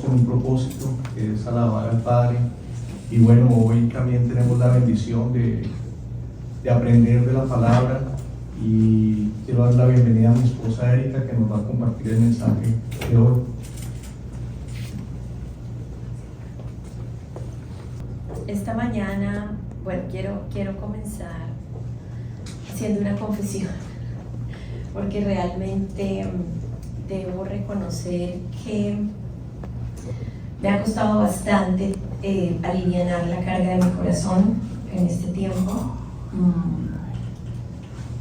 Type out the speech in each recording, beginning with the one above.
con un propósito, que es alabar al Padre. Y bueno, hoy también tenemos la bendición de aprender de la palabra, y quiero dar la bienvenida a mi esposa Erika, que nos va a compartir el mensaje de hoy. Esta mañana, bueno, quiero comenzar haciendo una confesión, porque realmente debo reconocer que me ha costado bastante alivianar la carga de mi corazón en este tiempo.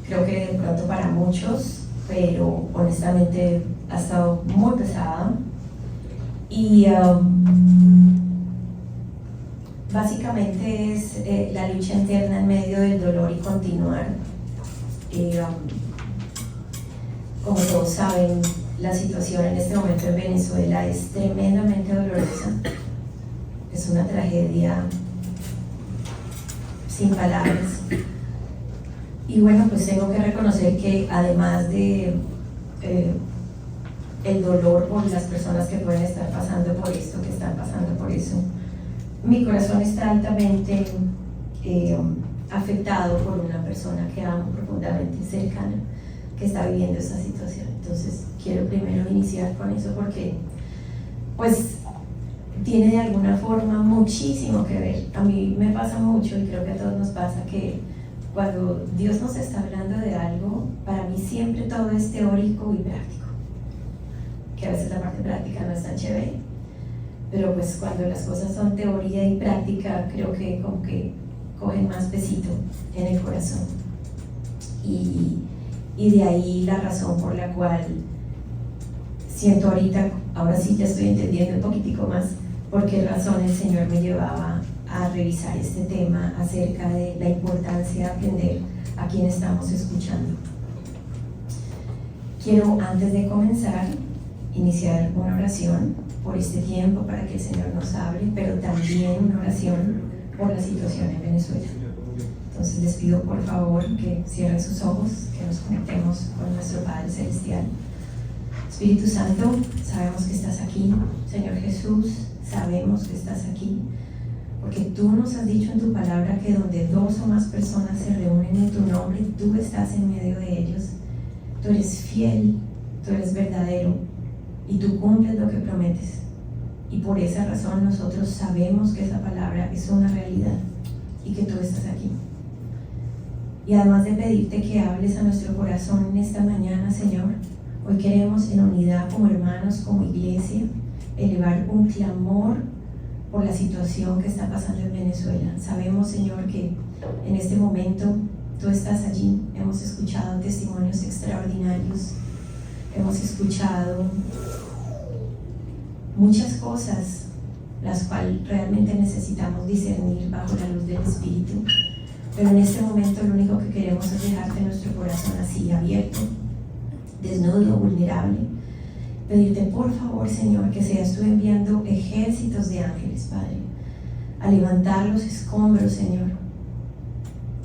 Creo que de pronto para muchos, pero honestamente ha estado muy pesada. Y básicamente es la lucha interna en medio del dolor y continuar. Como todos saben, la situación en este momento en Venezuela es tremendamente dolorosa. Es una tragedia sin palabras. Y bueno, pues tengo que reconocer que además de el dolor por las personas que pueden estar pasando por esto, que están pasando por eso, mi corazón está altamente afectado por una persona que amo profundamente, cercana, que está viviendo esta situación. Entonces quiero primero iniciar con eso porque pues tiene de alguna forma muchísimo que ver. A mí me pasa mucho, y creo que a todos nos pasa, que cuando Dios nos está hablando de algo, para mí siempre todo es teórico y práctico, que a veces la parte práctica no es tan chévere, pero pues cuando las cosas son teoría y práctica, creo que como que cogen más pesito en el corazón. Y de ahí la razón por la cual siento ahora sí ya estoy entendiendo un poquitico más por qué razón el Señor me llevaba a revisar este tema acerca de la importancia de aprender a quien estamos escuchando. Quiero, antes de comenzar, iniciar una oración por este tiempo para que el Señor nos hable, pero también una oración por la situación en Venezuela. Entonces les pido por favor que cierren sus ojos, que nos conectemos con nuestro Padre Celestial. Espíritu Santo, sabemos que estás aquí. Señor Jesús, sabemos que estás aquí, porque tú nos has dicho en tu palabra que donde dos o más personas se reúnen en tu nombre, tú estás en medio de ellos. Tú eres fiel, tú eres verdadero, y tú cumples lo que prometes. Y por esa razón nosotros sabemos que esa palabra es una realidad y que tú estás aquí. Y además de pedirte que hables a nuestro corazón en esta mañana, Señor, hoy queremos en unidad como hermanos, como iglesia, elevar un clamor por la situación que está pasando en Venezuela. Sabemos, Señor, que en este momento tú estás allí. Hemos escuchado testimonios extraordinarios, hemos escuchado muchas cosas las cuales realmente necesitamos discernir bajo la luz del Espíritu. Pero en este momento lo único que queremos es dejarte nuestro corazón así abierto, desnudo, vulnerable. Pedirte por favor, Señor, que seas tú enviando ejércitos de ángeles, Padre, a levantar los escombros, Señor,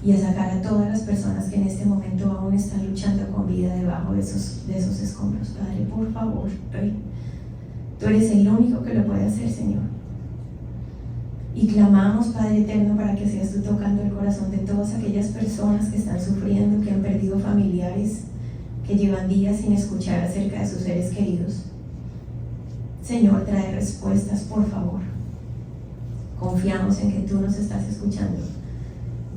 y a sacar a todas las personas que en este momento aún están luchando con vida debajo de esos escombros, Padre. Por favor, Rey, tú eres el único que lo puede hacer, Señor. Y clamamos, Padre eterno, para que seas tú tocando el corazón de todas aquellas personas que están sufriendo, que han perdido familiares, que llevan días sin escuchar acerca de sus seres queridos. Señor, trae respuestas, por favor. Confiamos en que tú nos estás escuchando.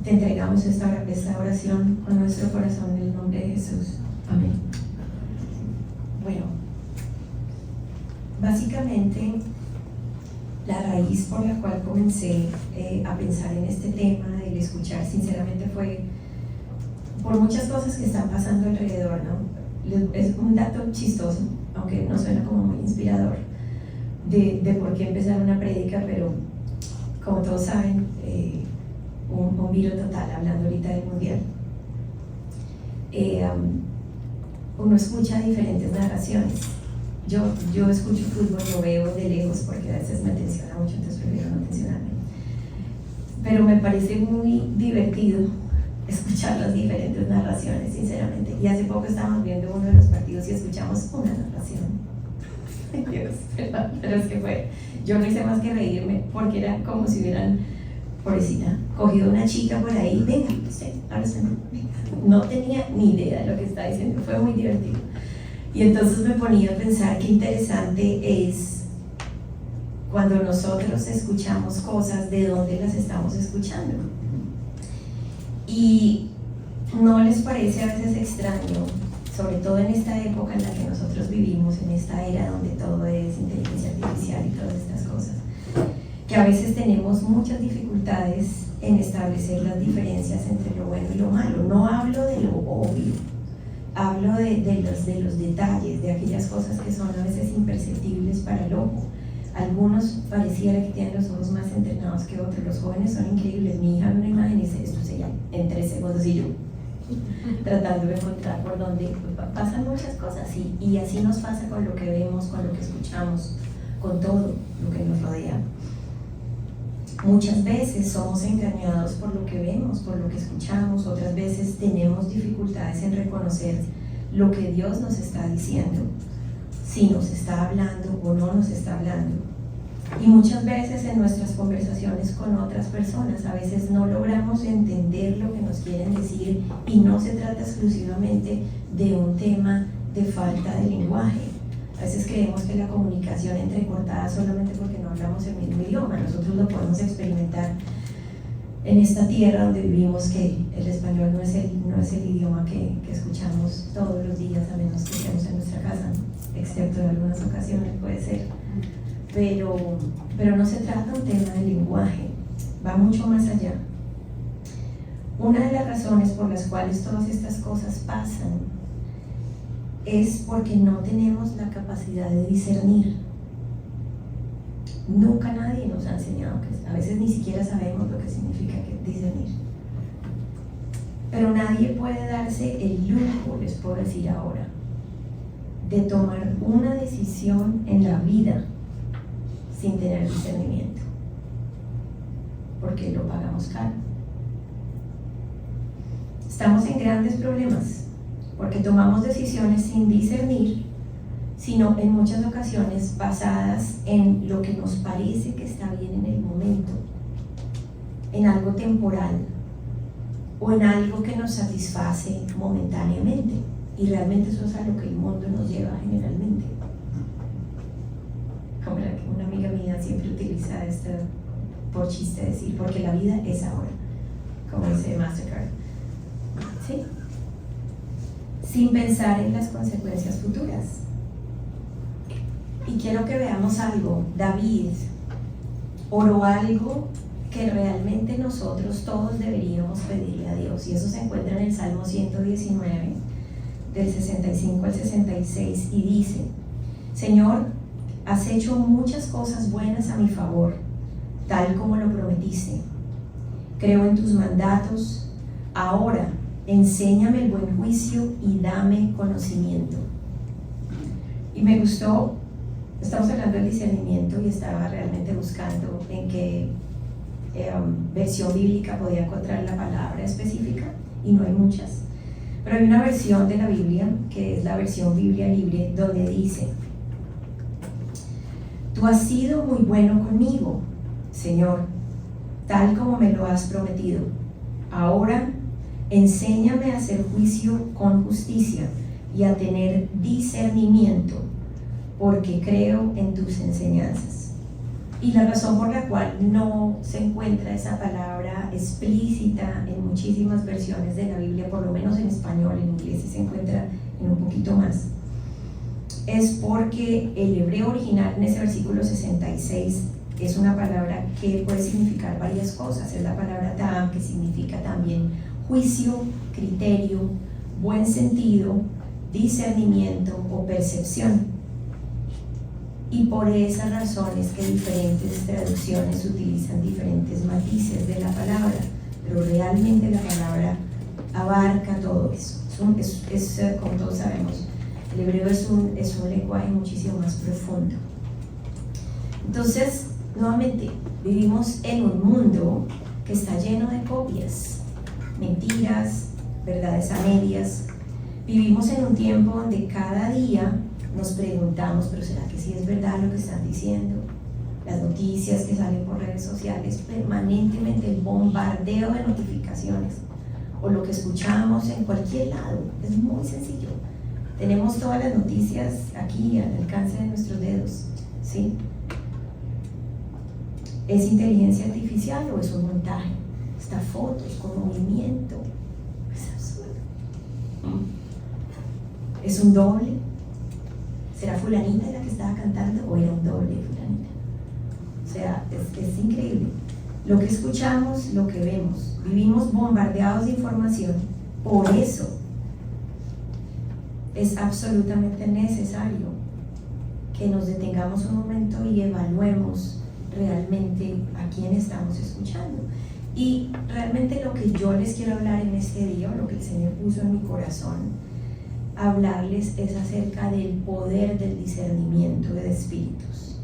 Te entregamos esta oración con nuestro corazón en el nombre de Jesús. Amén. Bueno, básicamente la raíz por la cual comencé a pensar en este tema del escuchar, sinceramente, fue por muchas cosas que están pasando alrededor, ¿no? Es un dato chistoso, aunque no suena como muy inspirador, de por qué empezar una prédica, pero como todos saben, un virus total, hablando ahorita del mundial. Uno escucha diferentes narraciones. Yo escucho fútbol, lo veo de lejos porque a veces me tensiona mucho, entonces prefiero no tensionarme. Pero me parece muy divertido escuchar las diferentes narraciones, sinceramente. Y hace poco estábamos viendo uno de los partidos y escuchamos una narración. Dios, pero es que fue, yo no hice más que reírme porque era como si hubieran, pobrecita, cogido una chica por ahí, venga, usted, ahora usted no tenía ni idea de lo que estaba diciendo, fue muy divertido. Y entonces me ponía a pensar qué interesante es cuando nosotros escuchamos cosas, de dónde las estamos escuchando. Y ¿no les parece a veces extraño, sobre todo en esta época en la que nosotros vivimos, en esta era donde todo es inteligencia artificial y todas estas cosas, que a veces tenemos muchas dificultades en establecer las diferencias entre lo bueno y lo malo? No hablo de lo obvio, hablo de los detalles, de aquellas cosas que son a veces imperceptibles para el ojo. Algunos pareciera que tienen los ojos más entrenados que otros. Los jóvenes son increíbles. Mi hija ve una imagen y dice, esto se llama en 3 segundos, y yo tratando de encontrar por dónde pasan muchas cosas, y así nos pasa con lo que vemos, con lo que escuchamos, con todo lo que nos rodea. Muchas veces somos engañados por lo que vemos, por lo que escuchamos. Otras veces tenemos dificultades en reconocer lo que Dios nos está diciendo, si nos está hablando o no nos está hablando. Y muchas veces en nuestras conversaciones con otras personas, a veces no logramos entender lo que nos quieren decir, y no se trata exclusivamente de un tema de falta de lenguaje. A veces creemos que la comunicación entrecortada solamente porque no hablamos el mismo idioma. Nosotros lo podemos experimentar en esta tierra donde vivimos, que el español no es el idioma que escuchamos todos los días, a menos que estemos en nuestra casa, excepto en algunas ocasiones puede ser. Pero no se trata de un tema de lenguaje, va mucho más allá. Una de las razones por las cuales todas estas cosas pasan es porque no tenemos la capacidad de discernir. Nunca nadie nos ha enseñado, que a veces ni siquiera sabemos lo que significa discernir. Pero nadie puede darse el lujo, les puedo decir ahora, de tomar una decisión en la vida sin tener discernimiento, porque lo pagamos caro. Estamos en grandes problemas porque tomamos decisiones sin discernir, sino en muchas ocasiones basadas en lo que nos parece que está bien en el momento, en algo temporal o en algo que nos satisface momentáneamente, y realmente eso es a lo que el mundo nos lleva generalmente. Como una amiga mía siempre utiliza esto por chiste, decir, porque la vida es ahora, como dice Mastercard, ¿sí? Sin pensar en las consecuencias futuras. Y quiero que veamos algo. David oró algo que realmente nosotros todos deberíamos pedirle a Dios, y eso se encuentra en el Salmo 119, del 65 al 66, y dice: Señor, has hecho muchas cosas buenas a mi favor, tal como lo prometiste. Creo en tus mandatos. Ahora enséñame el buen juicio y dame conocimiento. Y me gustó, estamos hablando del discernimiento, y estaba realmente buscando en qué versión bíblica podía encontrar la palabra específica, y no hay muchas, pero hay una versión de la Biblia, que es la versión Biblia Libre, donde dice: Tú has sido muy bueno conmigo, Señor, tal como me lo has prometido. Ahora enséñame a hacer juicio con justicia y a tener discernimiento, porque creo en tus enseñanzas. Y la razón por la cual no se encuentra esa palabra explícita en muchísimas versiones de la Biblia, por lo menos en español, en inglés sí se encuentra en un poquito más, es porque el hebreo original en ese versículo 66 es una palabra que puede significar varias cosas. Es la palabra ta'am, que significa también juicio, criterio, buen sentido, discernimiento o percepción. Y por esas razones que diferentes traducciones utilizan diferentes matices de la palabra, pero realmente la palabra abarca todo eso. Como todos sabemos, el hebreo es un lenguaje muchísimo más profundo. Entonces, nuevamente, vivimos en un mundo que está lleno de copias, mentiras, verdades a medias. Vivimos en un tiempo donde cada día nos preguntamos, pero ¿será que sí es verdad lo que están diciendo? Las noticias que salen por redes sociales, permanentemente el bombardeo de notificaciones, o lo que escuchamos en cualquier lado, es muy sencillo. Tenemos todas las noticias aquí al alcance de nuestros dedos, ¿sí? ¿Es inteligencia artificial o es un montaje? Está fotos con movimiento, es absurdo. ¿Es un doble? ¿Será fulanita la que estaba cantando o era un doble de fulanita? O sea, es increíble. Lo que escuchamos, lo que vemos, vivimos bombardeados de información. Por eso es absolutamente necesario que nos detengamos un momento y evaluemos realmente a quién estamos escuchando. Y realmente lo que yo les quiero hablar en este día, lo que el Señor puso en mi corazón, hablarles es acerca del poder del discernimiento de espíritus,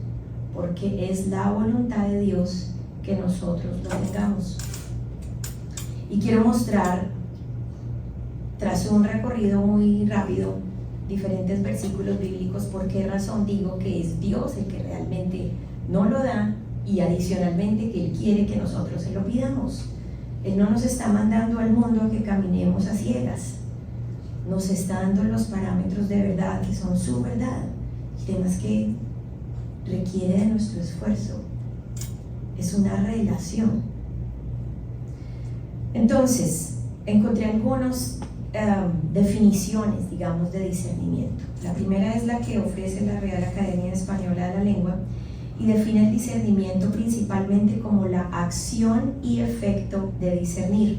porque es la voluntad de Dios que nosotros lo tengamos. Y quiero mostrar, tras un recorrido muy rápido, diferentes versículos bíblicos, por qué razón digo que es Dios el que realmente no lo da, y adicionalmente que Él quiere que nosotros se lo pidamos. Él no nos está mandando al mundo a que caminemos a ciegas, nos está dando los parámetros de verdad que son su verdad. El tema es que requiere de nuestro esfuerzo, es una relación. Entonces, encontré algunas definiciones, digamos, de discernimiento. La primera es la que ofrece la Real Academia Española de la Lengua, y define el discernimiento principalmente como la acción y efecto de discernir.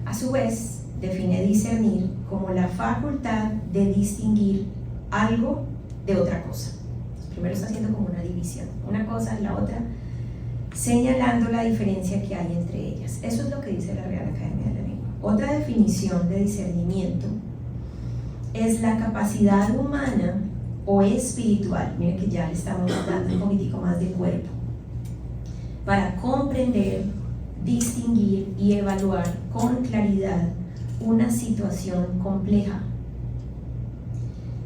A su vez, define discernir como la facultad de distinguir algo de otra cosa. Primero está haciendo como una división, una cosa de la otra, señalando la diferencia que hay entre ellas. Eso es lo que dice la Real Academia de la Lengua. Otra definición de discernimiento es la capacidad humana o espiritual, miren que ya le estamos dando un poquitico más de cuerpo, para comprender, distinguir y evaluar con claridad una situación compleja,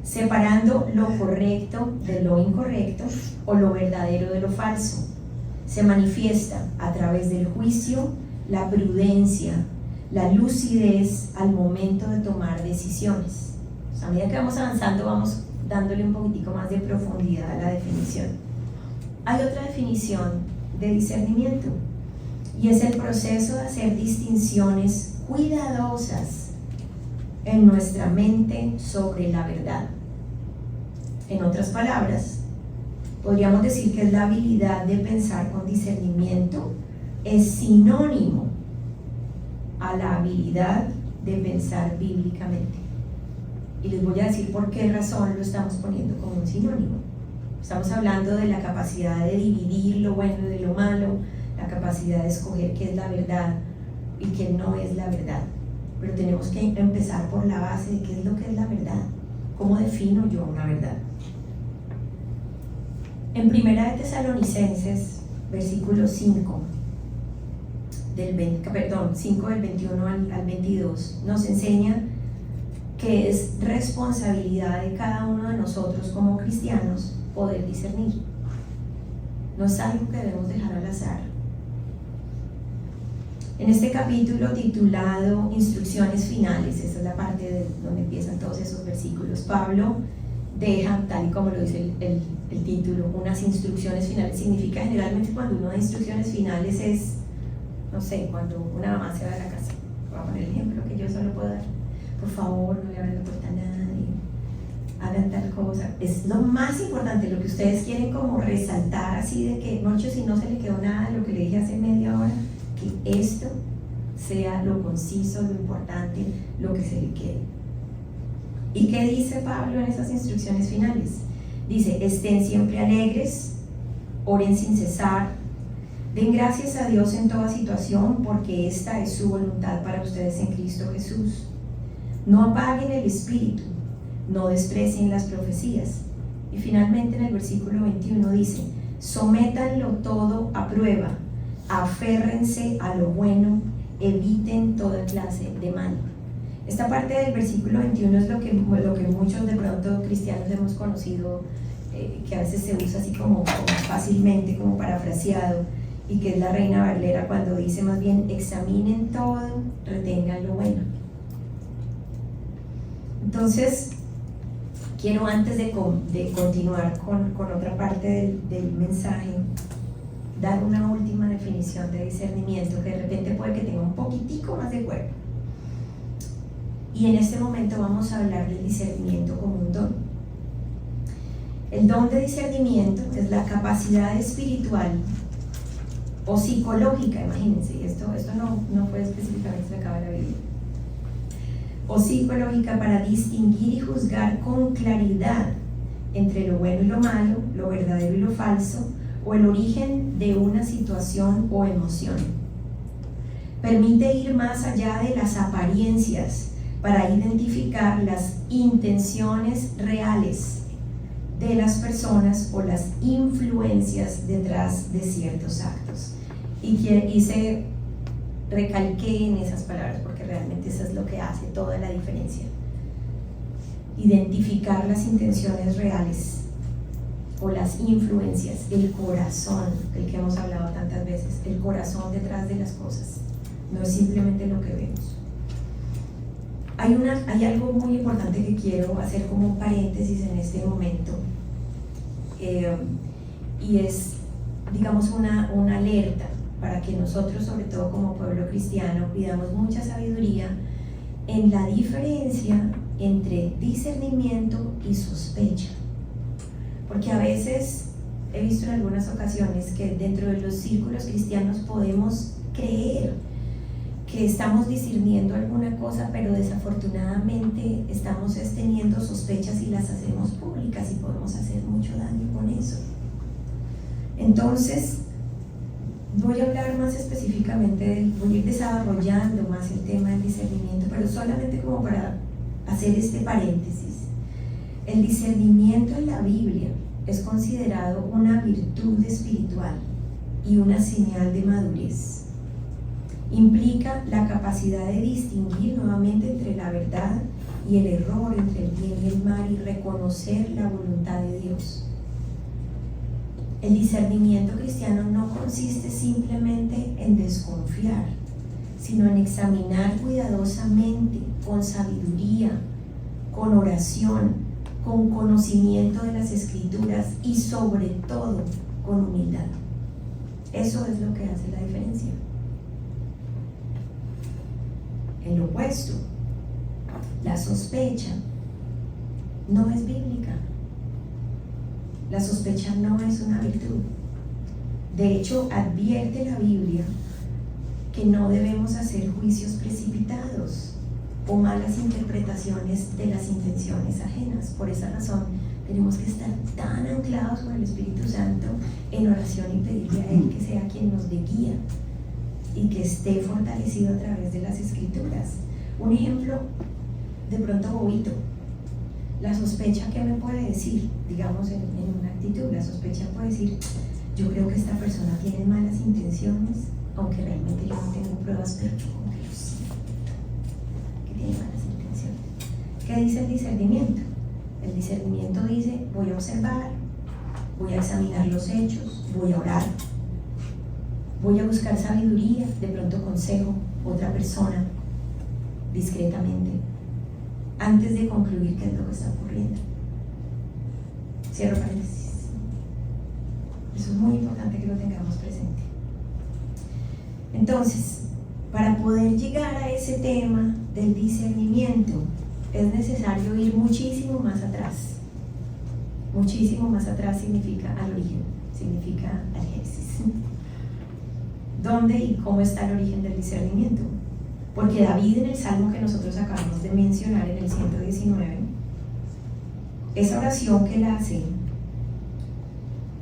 separando lo correcto de lo incorrecto o lo verdadero de lo falso. Se manifiesta a través del juicio, la prudencia, la lucidez al momento de tomar decisiones. O sea, a medida que vamos avanzando, vamos dándole un poquitico más de profundidad a la definición. Hay otra definición de discernimiento, y es el proceso de hacer distinciones cuidadosas en nuestra mente sobre la verdad. En otras palabras, podríamos decir que es la habilidad de pensar con discernimiento, es sinónimo a la habilidad de pensar bíblicamente. Y les voy a decir por qué razón lo estamos poniendo como un sinónimo. Estamos hablando de la capacidad de dividir lo bueno de lo malo, la capacidad de escoger qué es la verdad y qué no es la verdad. Pero tenemos que empezar por la base de qué es lo que es la verdad. ¿Cómo defino yo una verdad? En Primera de Tesalonicenses, versículo 5, 5 del 21 al 22, nos enseña que es responsabilidad de cada uno de nosotros como cristianos poder discernir. No es algo que debemos dejar al azar. En este capítulo titulado Instrucciones Finales, esa es la parte de donde empiezan todos esos versículos, Pablo deja, tal y como lo dice el título, unas instrucciones finales. Significa generalmente cuando uno da instrucciones finales es, no sé, cuando una mamá se va de la casa. Voy a poner el ejemplo que yo solo puedo dar. Por favor, no le abran la puerta a nadie, hagan tal cosa. Es lo más importante, lo que ustedes quieren como resaltar así de que, Moncho, si no se le quedó nada de lo que le dije hace media hora, que esto sea lo conciso, lo importante, lo que se le quede. ¿Y qué dice Pablo en esas instrucciones finales? Dice, estén siempre alegres, oren sin cesar, den gracias a Dios en toda situación, porque esta es su voluntad para ustedes en Cristo Jesús. No apaguen el espíritu, no desprecien las profecías. Y finalmente en el versículo 21 dice, sométanlo todo a prueba, aférrense a lo bueno, eviten toda clase de mal. Esta parte del versículo 21 es lo que muchos de pronto cristianos hemos conocido, que a veces se usa así como fácilmente, como parafraseado, y que es la Reina Valera cuando dice más bien: examinen todo, retengan lo bueno. Entonces, quiero antes de continuar con otra parte del mensaje, dar una última definición de discernimiento que de repente puede que tenga un poquitico más de cuerpo. Y en este momento vamos a hablar del discernimiento como un don. El don de discernimiento es la capacidad espiritual o psicológica, imagínense, y esto no fue específicamente sacado de la Biblia, o psicológica, para distinguir y juzgar con claridad entre lo bueno y lo malo, lo verdadero y lo falso, o el origen de una situación o emoción. Permite ir más allá de las apariencias para identificar las intenciones reales de las personas o las influencias detrás de ciertos actos. Y se recalqué en esas palabras porque realmente eso es lo que hace toda la diferencia. Identificar las intenciones reales o las influencias, el corazón, del que hemos hablado tantas veces, el corazón detrás de las cosas, no es simplemente lo que vemos. Hay algo muy importante que quiero hacer como un paréntesis en este momento, y es, digamos, una alerta para que nosotros, sobre todo como pueblo cristiano, pidamos mucha sabiduría en la diferencia entre discernimiento y sospecha. Porque a veces he visto en algunas ocasiones que dentro de los círculos cristianos podemos creer que estamos discerniendo alguna cosa, pero desafortunadamente estamos teniendo sospechas y las hacemos públicas y podemos hacer mucho daño con eso. Entonces, voy a hablar más específicamente, voy a ir desarrollando más el tema del discernimiento, pero solamente como para hacer este paréntesis. El discernimiento en la Biblia es considerado una virtud espiritual y una señal de madurez. Implica la capacidad de distinguir nuevamente entre la verdad y el error, entre el bien y el mal, y reconocer la voluntad de Dios. El discernimiento cristiano no consiste simplemente en desconfiar, sino en examinar cuidadosamente, con sabiduría, con oración, con conocimiento de las Escrituras y sobre todo con humildad. Eso es lo que hace la diferencia. En lo opuesto, la sospecha no es bíblica. La sospecha no es una virtud. De hecho, advierte la Biblia que no debemos hacer juicios precipitados o malas interpretaciones de las intenciones ajenas. Por esa razón, tenemos que estar tan anclados con el Espíritu Santo en oración y pedirle a Él que sea quien nos dé guía y que esté fortalecido a través de las Escrituras. Un ejemplo de pronto bobito: la sospecha, ¿qué me puede decir? Digamos, en una actitud, la sospecha puede decir: yo creo que esta persona tiene malas intenciones, aunque realmente yo no tengo pruebas, pero yo como que lo siento que tiene malas intenciones. ¿Qué dice el discernimiento? El discernimiento dice: voy a observar, voy a examinar los hechos, voy a orar, voy a buscar sabiduría, de pronto consejo, otra persona, discretamente, antes de concluir qué es lo que está ocurriendo. Cierro paréntesis. Eso es muy importante que lo tengamos presente. Entonces, para poder llegar a ese tema del discernimiento, es necesario ir muchísimo más atrás. Muchísimo más atrás significa al origen, significa al Génesis. ¿Dónde y cómo está el origen del discernimiento? Porque David, en el salmo que nosotros acabamos de mencionar, en el 119, esa oración que él hace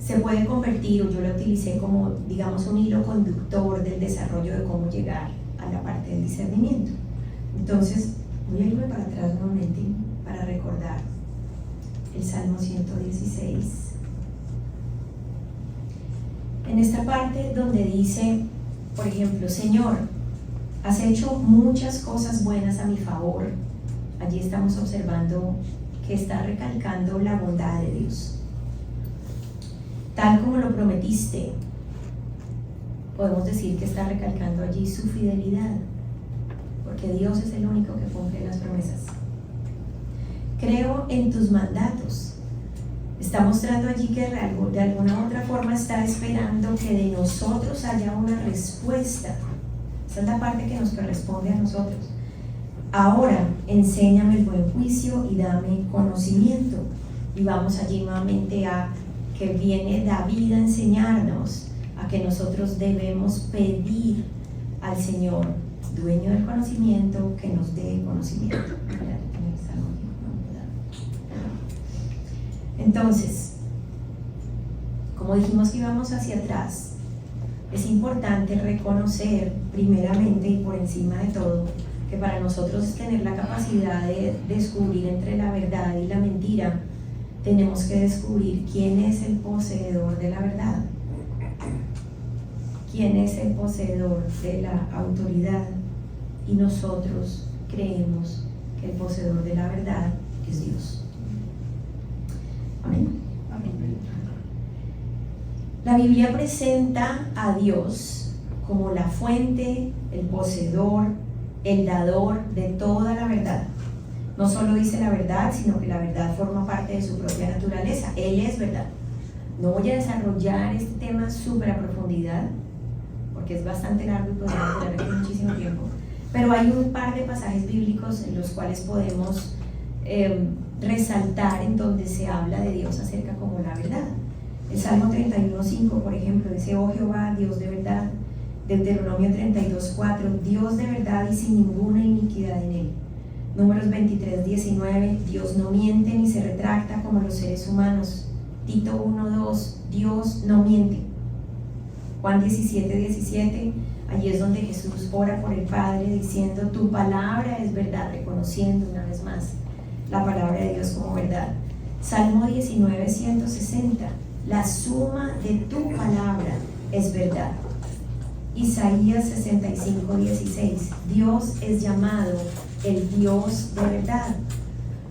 se puede convertir, o yo la utilicé como, digamos, un hilo conductor del desarrollo de cómo llegar a la parte del discernimiento. Entonces, voy a irme para atrás nuevamente para recordar el Salmo 116. En esta parte donde dice, por ejemplo: Señor, has hecho muchas cosas buenas a mi favor. Allí estamos observando que está recalcando la bondad de Dios. Tal como lo prometiste, podemos decir que está recalcando allí su fidelidad, porque Dios es el único que cumple las promesas. Creo en tus mandatos. Está mostrando allí que de alguna u otra forma está esperando que de nosotros haya una respuesta. Esa es la parte que nos corresponde a nosotros. Ahora, enséñame el buen juicio y dame conocimiento. Y vamos allí nuevamente a que viene David a enseñarnos a que nosotros debemos pedir al Señor, dueño del conocimiento, que nos dé conocimiento. Entonces, como dijimos que íbamos hacia atrás, es importante reconocer primeramente y por encima de todo que para nosotros es tener la capacidad de descubrir entre la verdad y la mentira. Tenemos que descubrir quién es el poseedor de la verdad, quién es el poseedor de la autoridad, y nosotros creemos que el poseedor de la verdad es Dios. Amén. Amén. La Biblia presenta a Dios como la fuente, el poseedor, el dador de toda la verdad. No solo dice la verdad, sino que la verdad forma parte de su propia naturaleza. Él es verdad. No voy a desarrollar este tema súper a profundidad, porque es bastante largo y podríamos durar aquí muchísimo tiempo. Pero hay un par de pasajes bíblicos en los cuales podemos resaltar en donde se habla de Dios acerca como la verdad. El Salmo 31:5, por ejemplo, dice: oh Jehová, Dios de verdad. Deuteronomio 32:4, Dios de verdad y sin ninguna iniquidad en él. Números 23:19, Dios no miente ni se retracta como los seres humanos. Tito 1:2, Dios no miente. Juan 17:17, allí es donde Jesús ora por el Padre diciendo: tu palabra es verdad, reconociendo una vez más la palabra de Dios como verdad. Salmo 19:160, la suma de tu palabra es verdad. Isaías 65:16, Dios es llamado el Dios de verdad.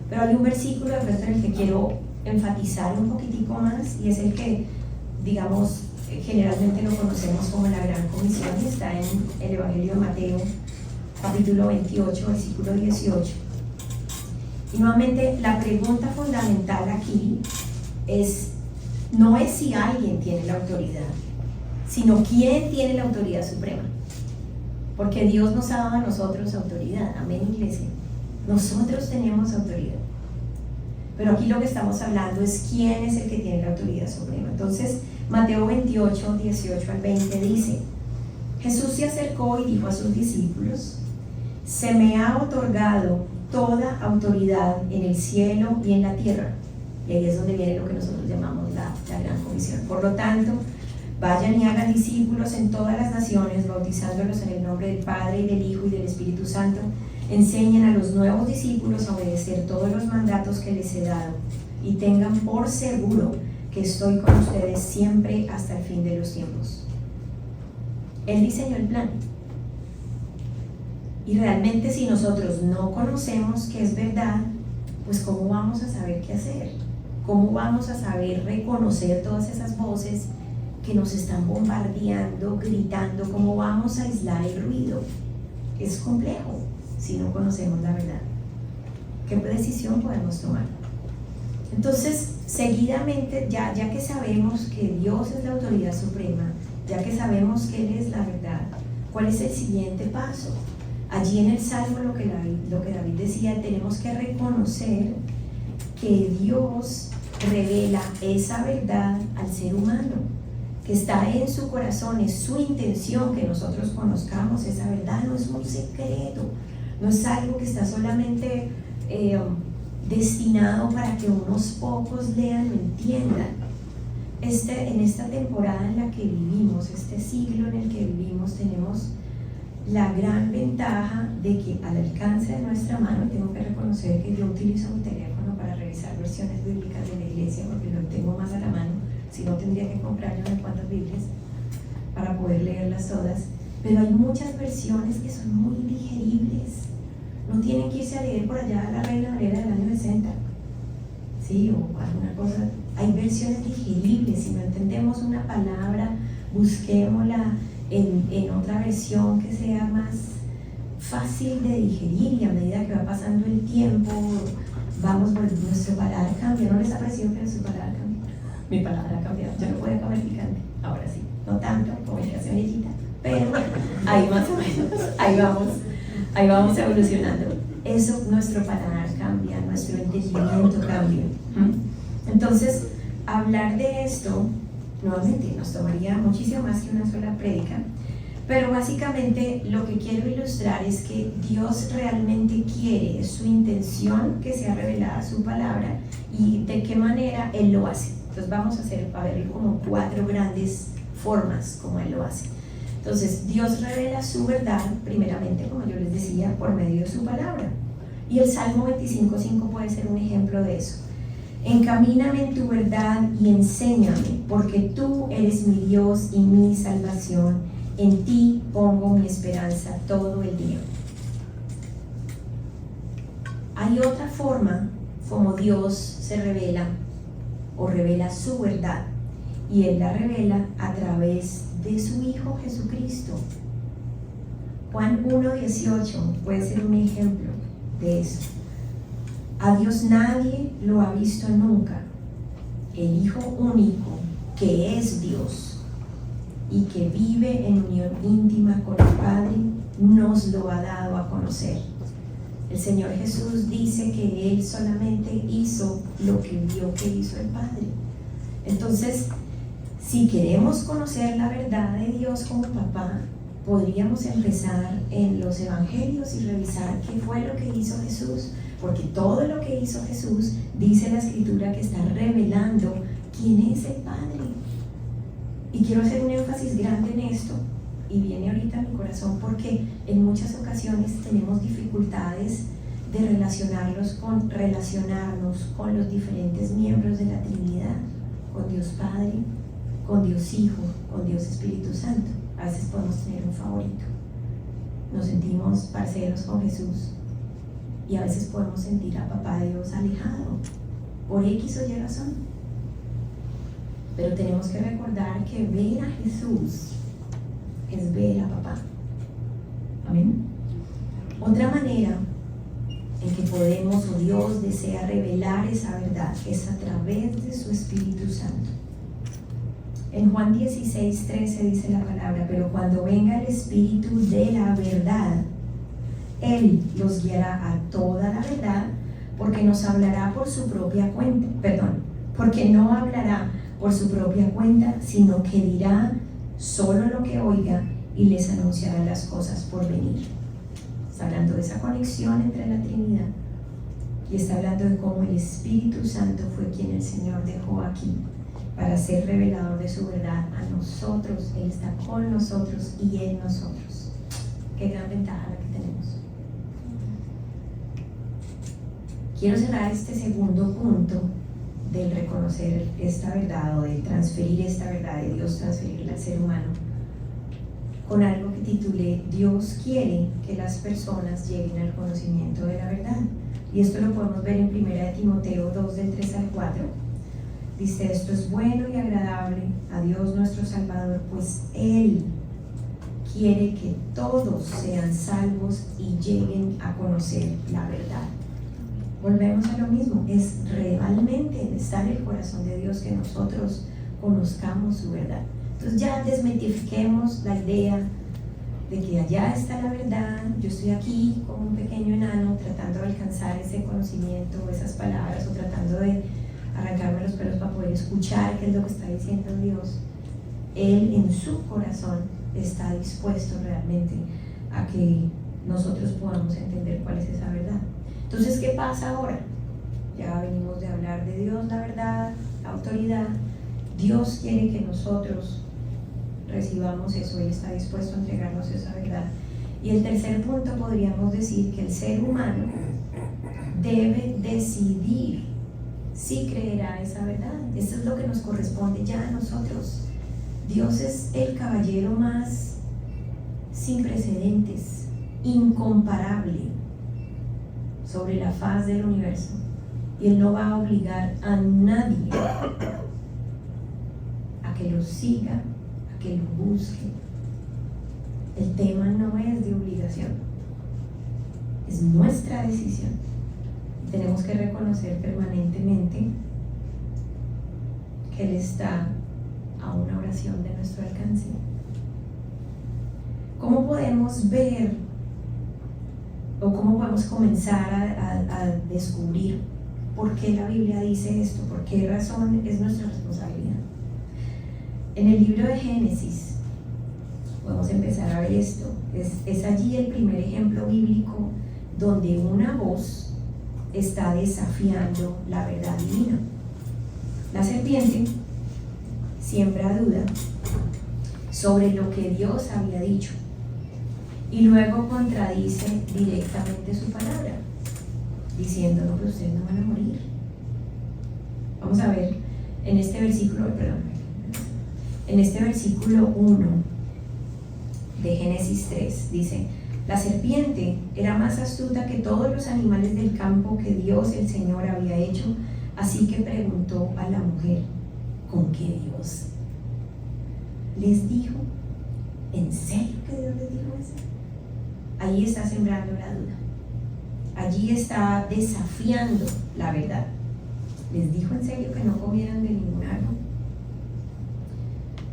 Pero hay un versículo de pronto en el que quiero enfatizar un poquitico más, y es el que, digamos, generalmente lo conocemos como la Gran Comisión, y está en el Evangelio de Mateo, capítulo 28, versículo 18. Y nuevamente la pregunta fundamental aquí no es si alguien tiene la autoridad, sino quién tiene la autoridad suprema. Porque Dios nos ha dado a nosotros autoridad. Amén, iglesia. Nosotros tenemos autoridad. Pero aquí lo que estamos hablando es quién es el que tiene la autoridad suprema. Entonces, Mateo 28, 18 al 20 dice: Jesús se acercó y dijo a sus discípulos: se me ha otorgado toda autoridad en el cielo y en la tierra. Y ahí es donde viene lo que nosotros llamamos la Gran Comisión. Por lo tanto, vayan y hagan discípulos en todas las naciones, bautizándolos en el nombre del Padre y del Hijo y del Espíritu Santo. Enseñen a los nuevos discípulos a obedecer todos los mandatos que les he dado, y tengan por seguro que estoy con ustedes siempre hasta el fin de los tiempos. Él diseñó el plan. Y realmente, si nosotros no conocemos qué es verdad, pues ¿cómo vamos a saber qué hacer? ¿Cómo vamos a saber reconocer todas esas voces que nos están bombardeando, gritando? ¿Cómo vamos a aislar el ruido? Es complejo si no conocemos la verdad. ¿Qué decisión podemos tomar? Entonces, seguidamente, ya que sabemos que Dios es la autoridad suprema, ya que sabemos que Él es la verdad, ¿cuál es el siguiente paso? Allí en el Salmo lo que David decía, tenemos que reconocer que Dios revela esa verdad al ser humano, que está en su corazón, es su intención que nosotros conozcamos esa verdad. No es un secreto, no es algo que está solamente destinado para que unos pocos lean o entiendan. En esta temporada en la que vivimos, este siglo en el que vivimos, tenemos la gran ventaja de que al alcance de nuestra mano, tengo que reconocer que yo utilizo mi teléfono para revisar versiones bíblicas de la iglesia, porque lo tengo más a la mano, si no tendría que comprar yo unas cuantas Biblias para poder leerlas todas. pero hay muchas versiones que son muy digeribles. No tienen que irse a leer por allá la Reina Valera del año 60, ¿sí? O alguna cosa. Hay versiones digeribles. Si no entendemos una palabra, busquémosla en otra versión que sea más fácil de digerir, y a medida que va pasando el tiempo vamos volviendo, nuestro paladar cambia. ¿No les ha parecido que nuestro paladar cambia? Mi paladar ha cambiado. Yo no podía comer picante, ahora sí, no tanto como en la semillita, pero ahí más o menos, ahí vamos evolucionando. Eso, nuestro paladar cambia, nuestro entendimiento cambia. Entonces, hablar de esto nuevamente nos tomaría muchísimo más que una sola prédica, pero básicamente lo que quiero ilustrar es que Dios realmente quiere, es su intención que sea revelada su palabra, y de qué manera Él lo hace. Entonces vamos a ver como 4 grandes formas como Él lo hace. Entonces, Dios revela su verdad primeramente, como yo les decía, por medio de su palabra, y el Salmo 25:5 puede ser un ejemplo de eso. Encamíname en tu verdad y enséñame, porque tú eres mi Dios y mi salvación. En ti pongo mi esperanza todo el día. Hay otra forma como Dios se revela o revela su verdad, y Él la revela a través de su Hijo Jesucristo. Juan 1:18 puede ser un ejemplo de eso. A Dios nadie lo ha visto nunca. El Hijo único, que es Dios y que vive en unión íntima con el Padre, nos lo ha dado a conocer. El Señor Jesús dice que Él solamente hizo lo que vio que hizo el Padre. Entonces, si queremos conocer la verdad de Dios como papá, podríamos empezar en los evangelios y revisar qué fue lo que hizo Jesús, porque todo lo que hizo Jesús, dice la Escritura, que está revelando quién es el Padre. Y quiero hacer un énfasis grande en esto, y viene ahorita a mi corazón, porque en muchas ocasiones tenemos dificultades de relacionarnos con los diferentes miembros de la Trinidad, con Dios Padre, con Dios Hijo, con Dios Espíritu Santo. A veces podemos tener un favorito, nos sentimos parceros con Jesús, y a veces podemos sentir a Papá Dios alejado por X o Y razón. Pero tenemos que recordar que ver a Jesús es ver a Papá. Amén. Otra manera en que podemos, o Dios desea revelar esa verdad, es a través de su Espíritu Santo. En Juan 16:13 dice la palabra: pero cuando venga el Espíritu de la verdad, Él los guiará a toda la verdad, porque nos hablará por su propia cuenta, porque no hablará por su propia cuenta, sino que dirá solo lo que oiga y les anunciará las cosas por venir. Está hablando de esa conexión entre la Trinidad, y está hablando de cómo el Espíritu Santo fue quien el Señor dejó aquí para ser revelador de su verdad a nosotros. Él está con nosotros y en nosotros. Qué gran ventaja la que tenemos. Quiero cerrar este segundo punto del reconocer esta verdad, o de transferir esta verdad de Dios, transferirla al ser humano, con algo que titulé: Dios quiere que las personas lleguen al conocimiento de la verdad. Y esto lo podemos ver en 1 Timoteo 2, del 3 al 4. Dice: esto es bueno y agradable a Dios nuestro Salvador, pues Él quiere que todos sean salvos y lleguen a conocer la verdad. Volvemos a lo mismo, es realmente está en el corazón de Dios que nosotros conozcamos su verdad. Entonces ya desmitifiquemos la idea de que allá está la verdad, yo estoy aquí como un pequeño enano tratando de alcanzar ese conocimiento, esas palabras, o tratando de arrancarme los pelos para poder escuchar qué es lo que está diciendo Dios. Él en su corazón está dispuesto realmente a que nosotros podamos entender cuál es esa verdad. Entonces, ¿qué pasa ahora? Ya venimos de hablar de Dios, la verdad, la autoridad. Dios quiere que nosotros recibamos eso, Él está dispuesto a entregarnos esa verdad. Y el tercer punto, podríamos decir que el ser humano debe decidir si creerá esa verdad. Eso es lo que nos corresponde ya a nosotros. Dios es el caballero más sin precedentes, incomparable sobre la faz del universo. Y Él no va a obligar a nadie a que lo siga, a que lo busque. El tema no es de obligación, es nuestra decisión. Tenemos que reconocer permanentemente que Él está a una oración de nuestro alcance. ¿Cómo podemos ver o cómo podemos comenzar a descubrir por qué la Biblia dice esto? ¿Por qué razón es nuestra responsabilidad? En el libro de Génesis podemos empezar a ver esto. Es allí el primer ejemplo bíblico donde una voz está desafiando la verdad divina. La serpiente siembra duda sobre lo que Dios había dicho y luego contradice directamente su palabra, diciendo: no, pero ustedes no van a morir. Vamos a ver en este versículo, en este versículo 1 de Génesis 3, dice: la serpiente era más astuta que todos los animales del campo que Dios el Señor había hecho, así que preguntó a la mujer: ¿con qué Dios les dijo? ¿En serio que Dios les dijo eso? Allí está sembrando la duda, allí está desafiando la verdad. ¿Les dijo en serio que no comieran de ningún árbol?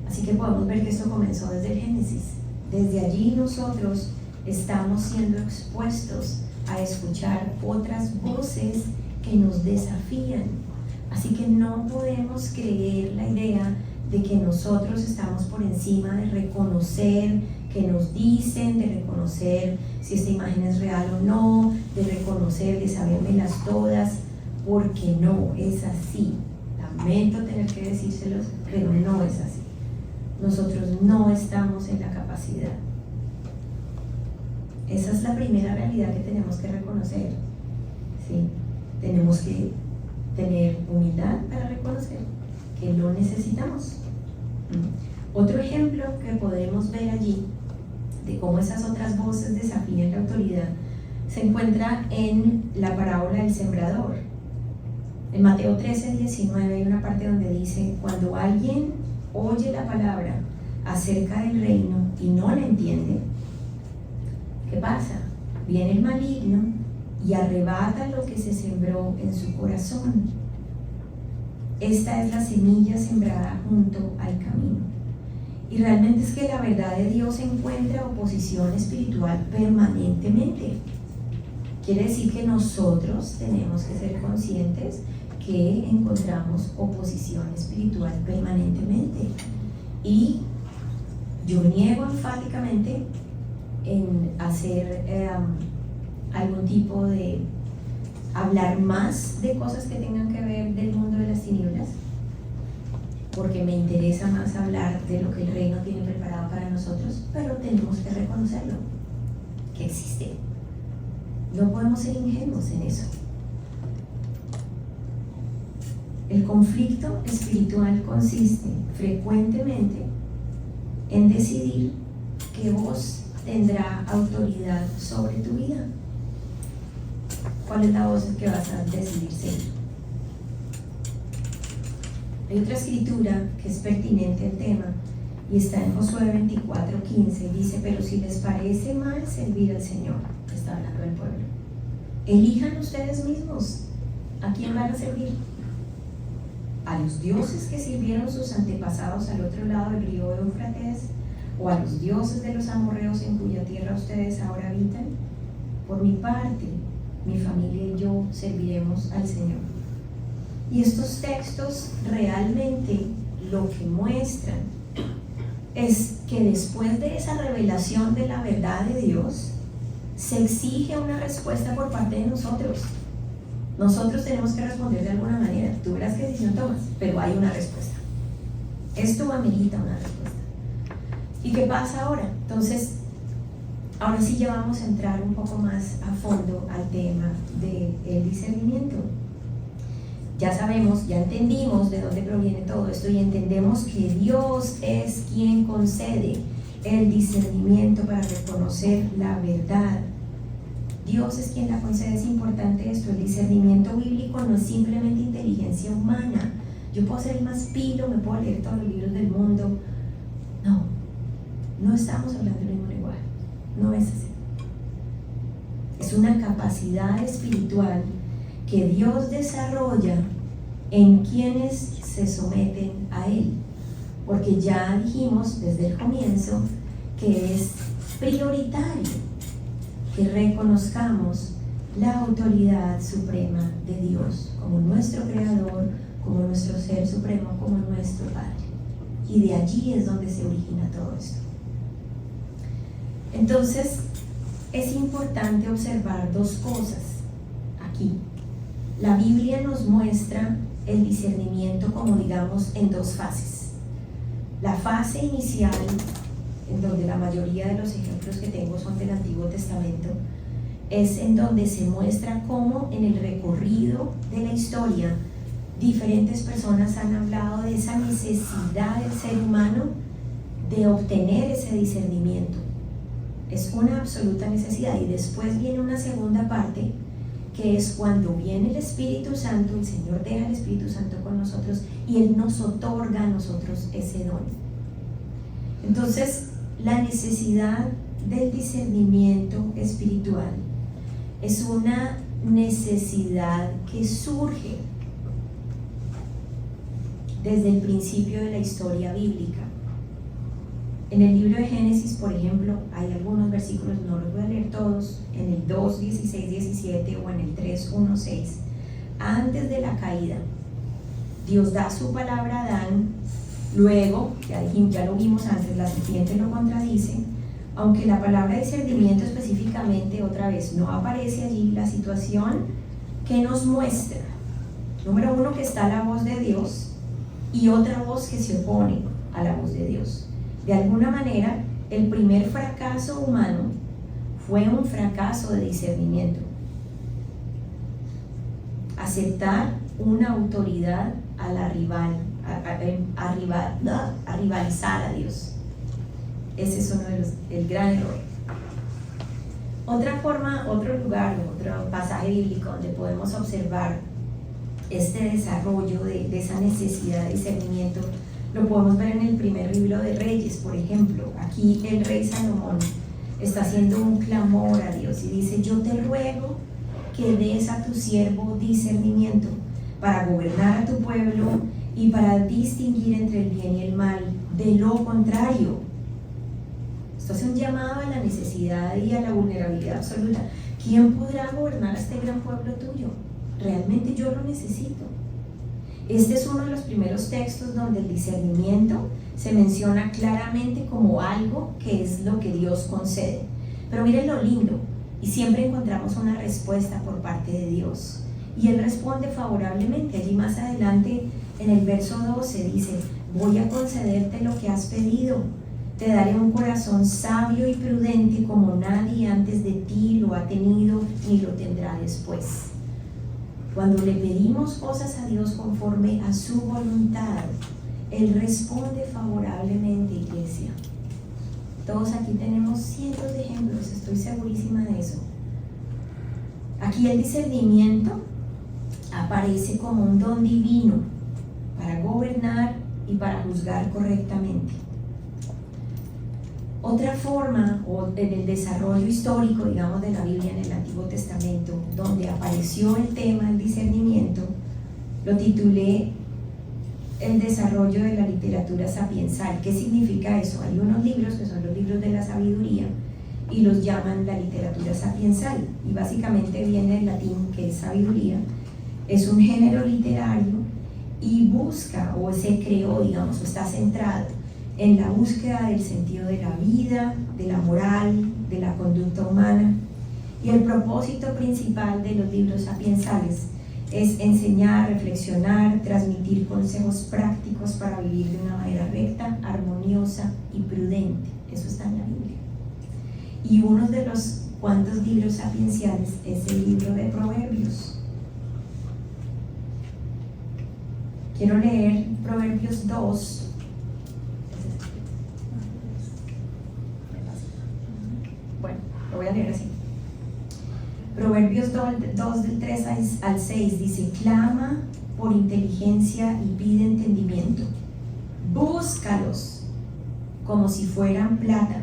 Así que podemos ver que esto comenzó desde el Génesis. Desde allí nosotros estamos siendo expuestos a escuchar otras voces que nos desafían. Así que no podemos creer la idea de que nosotros estamos por encima de reconocer que nos dicen, de reconocer si esta imagen es real o no, de reconocer, de sabérmelas todas, porque no es así. Lamento tener que decírselos, pero no es así. Nosotros no estamos en la capacidad. Esa es la primera realidad que tenemos que reconocer, ¿sí? Tenemos que tener humildad para reconocer que no necesitamos. Otro ejemplo que podemos ver allí de cómo esas otras voces desafían la autoridad se encuentra en la parábola del sembrador. En Mateo 13:19 hay una parte donde dice: cuando alguien oye la palabra acerca del reino y no la entiende, ¿qué pasa? Viene el maligno y arrebata lo que se sembró en su corazón. Esta es la semilla sembrada junto al camino. Y realmente es que la verdad de Dios encuentra oposición espiritual permanentemente. Quiere decir que nosotros tenemos que ser conscientes que encontramos oposición espiritual permanentemente. Y yo niego enfáticamente en hacer algún tipo de hablar más de cosas que tengan que ver del mundo de las tinieblas, porque me interesa más hablar de lo que el reino tiene preparado para nosotros, pero tenemos que reconocerlo, que existe. No podemos ser ingenuos en eso. El conflicto espiritual consiste frecuentemente en decidir qué voz tendrá autoridad sobre tu vida. ¿Cuál es la voz que vas a decidir seguir? Hay otra escritura que es pertinente al tema y está en Josué 24:15. Dice: pero si les parece mal servir al Señor, está hablando del pueblo, elijan ustedes mismos a quién van a servir. ¿A los dioses que sirvieron sus antepasados al otro lado del río Éufrates? ¿O a los dioses de los amorreos en cuya tierra ustedes ahora habitan? Por mi parte, mi familia y yo serviremos al Señor. Y estos textos realmente lo que muestran es que después de esa revelación de la verdad de Dios, se exige una respuesta por parte de nosotros. Nosotros tenemos que responder de alguna manera. Tú verás qué decisión tomas, pero hay una respuesta. Esto amerita una respuesta. ¿Y qué pasa ahora? Entonces, ahora sí ya vamos a entrar un poco más a fondo al tema del discernimiento. Ya sabemos, ya entendimos de dónde proviene todo esto y entendemos que Dios es quien concede el discernimiento para reconocer la verdad. Dios es quien la concede. Es importante esto. El discernimiento bíblico no es simplemente inteligencia humana. Yo puedo ser el más pilo, me puedo leer todos los libros del mundo. No, no estamos hablando del mismo lenguaje. No es así. Es una capacidad espiritual que Dios desarrolla en quienes se someten a Él. Porque ya dijimos desde el comienzo que es prioritario que reconozcamos la autoridad suprema de Dios como nuestro Creador, como nuestro Ser Supremo, como nuestro Padre. Y de allí es donde se origina todo esto. Entonces, es importante observar dos cosas aquí. La Biblia nos muestra el discernimiento como, digamos, en dos fases. La fase inicial, en donde la mayoría de los ejemplos que tengo son del Antiguo Testamento, es en donde se muestra cómo en el recorrido de la historia diferentes personas han hablado de esa necesidad del ser humano de obtener ese discernimiento. Es una absoluta necesidad. Y después viene una segunda parte, que es cuando viene el Espíritu Santo, el Señor deja el Espíritu Santo con nosotros y Él nos otorga a nosotros ese don. Entonces, la necesidad del discernimiento espiritual es una necesidad que surge desde el principio de la historia bíblica. En el libro de Génesis, por ejemplo, hay algunos versículos, no los voy a leer todos, en el 2, 16, 17 o en el 3, 1, 6. Antes de la caída, Dios da su palabra a Adán, luego, ya lo vimos antes, la serpiente lo contradice, aunque la palabra discernimiento específicamente, otra vez, no aparece allí. La situación que nos muestra, número uno, que está la voz de Dios y otra voz que se opone a la voz de Dios. De alguna manera, el primer fracaso humano fue un fracaso de discernimiento. Aceptar una autoridad a la a rivalizar a Dios. Ese es uno de el gran error. Otra forma, otro lugar, otro pasaje bíblico donde podemos observar este desarrollo de esa necesidad de discernimiento, lo podemos ver en el primer libro de Reyes, por ejemplo. Aquí el rey Salomón está haciendo un clamor a Dios y dice: yo te ruego que des a tu siervo discernimiento para gobernar a tu pueblo y para distinguir entre el bien y el mal. De lo contrario, esto es un llamado a la necesidad y a la vulnerabilidad absoluta. ¿Quién podrá gobernar a este gran pueblo tuyo? Realmente yo lo necesito. Este es uno de los primeros textos donde el discernimiento se menciona claramente como algo que es lo que Dios concede. Pero miren lo lindo, y siempre encontramos una respuesta por parte de Dios. Y Él responde favorablemente. Allí más adelante, en el verso 12, dice: voy a concederte lo que has pedido. Te daré un corazón sabio y prudente como nadie antes de ti lo ha tenido ni lo tendrá después. Cuando le pedimos cosas a Dios conforme a su voluntad, Él responde favorablemente, iglesia. Todos aquí tenemos cientos de ejemplos, estoy segurísima de eso. Aquí el discernimiento aparece como un don divino para gobernar y para juzgar correctamente. Otra forma, o en el desarrollo histórico, digamos, de la Biblia en el Antiguo Testamento, donde apareció el tema del discernimiento, lo titulé el desarrollo de la literatura sapiensal. ¿Qué significa eso? Hay unos libros que son los libros de la sabiduría y los llaman la literatura sapiensal, y básicamente viene del latín, que es sabiduría. Es un género literario y busca, o se creó, digamos, o está centrado en la búsqueda del sentido de la vida, de la moral, de la conducta humana. Y el propósito principal de los libros sapiensales es enseñar, reflexionar, transmitir consejos prácticos para vivir de una manera recta, armoniosa y prudente. Eso está en la Biblia. Y uno de los cuantos libros sapienciales es el libro de Proverbios. Quiero leer Proverbios 2. bueno, lo voy a leer así. Proverbios 2 del 3 al 6 dice: clama por inteligencia y pide entendimiento. Búscalos como si fueran plata,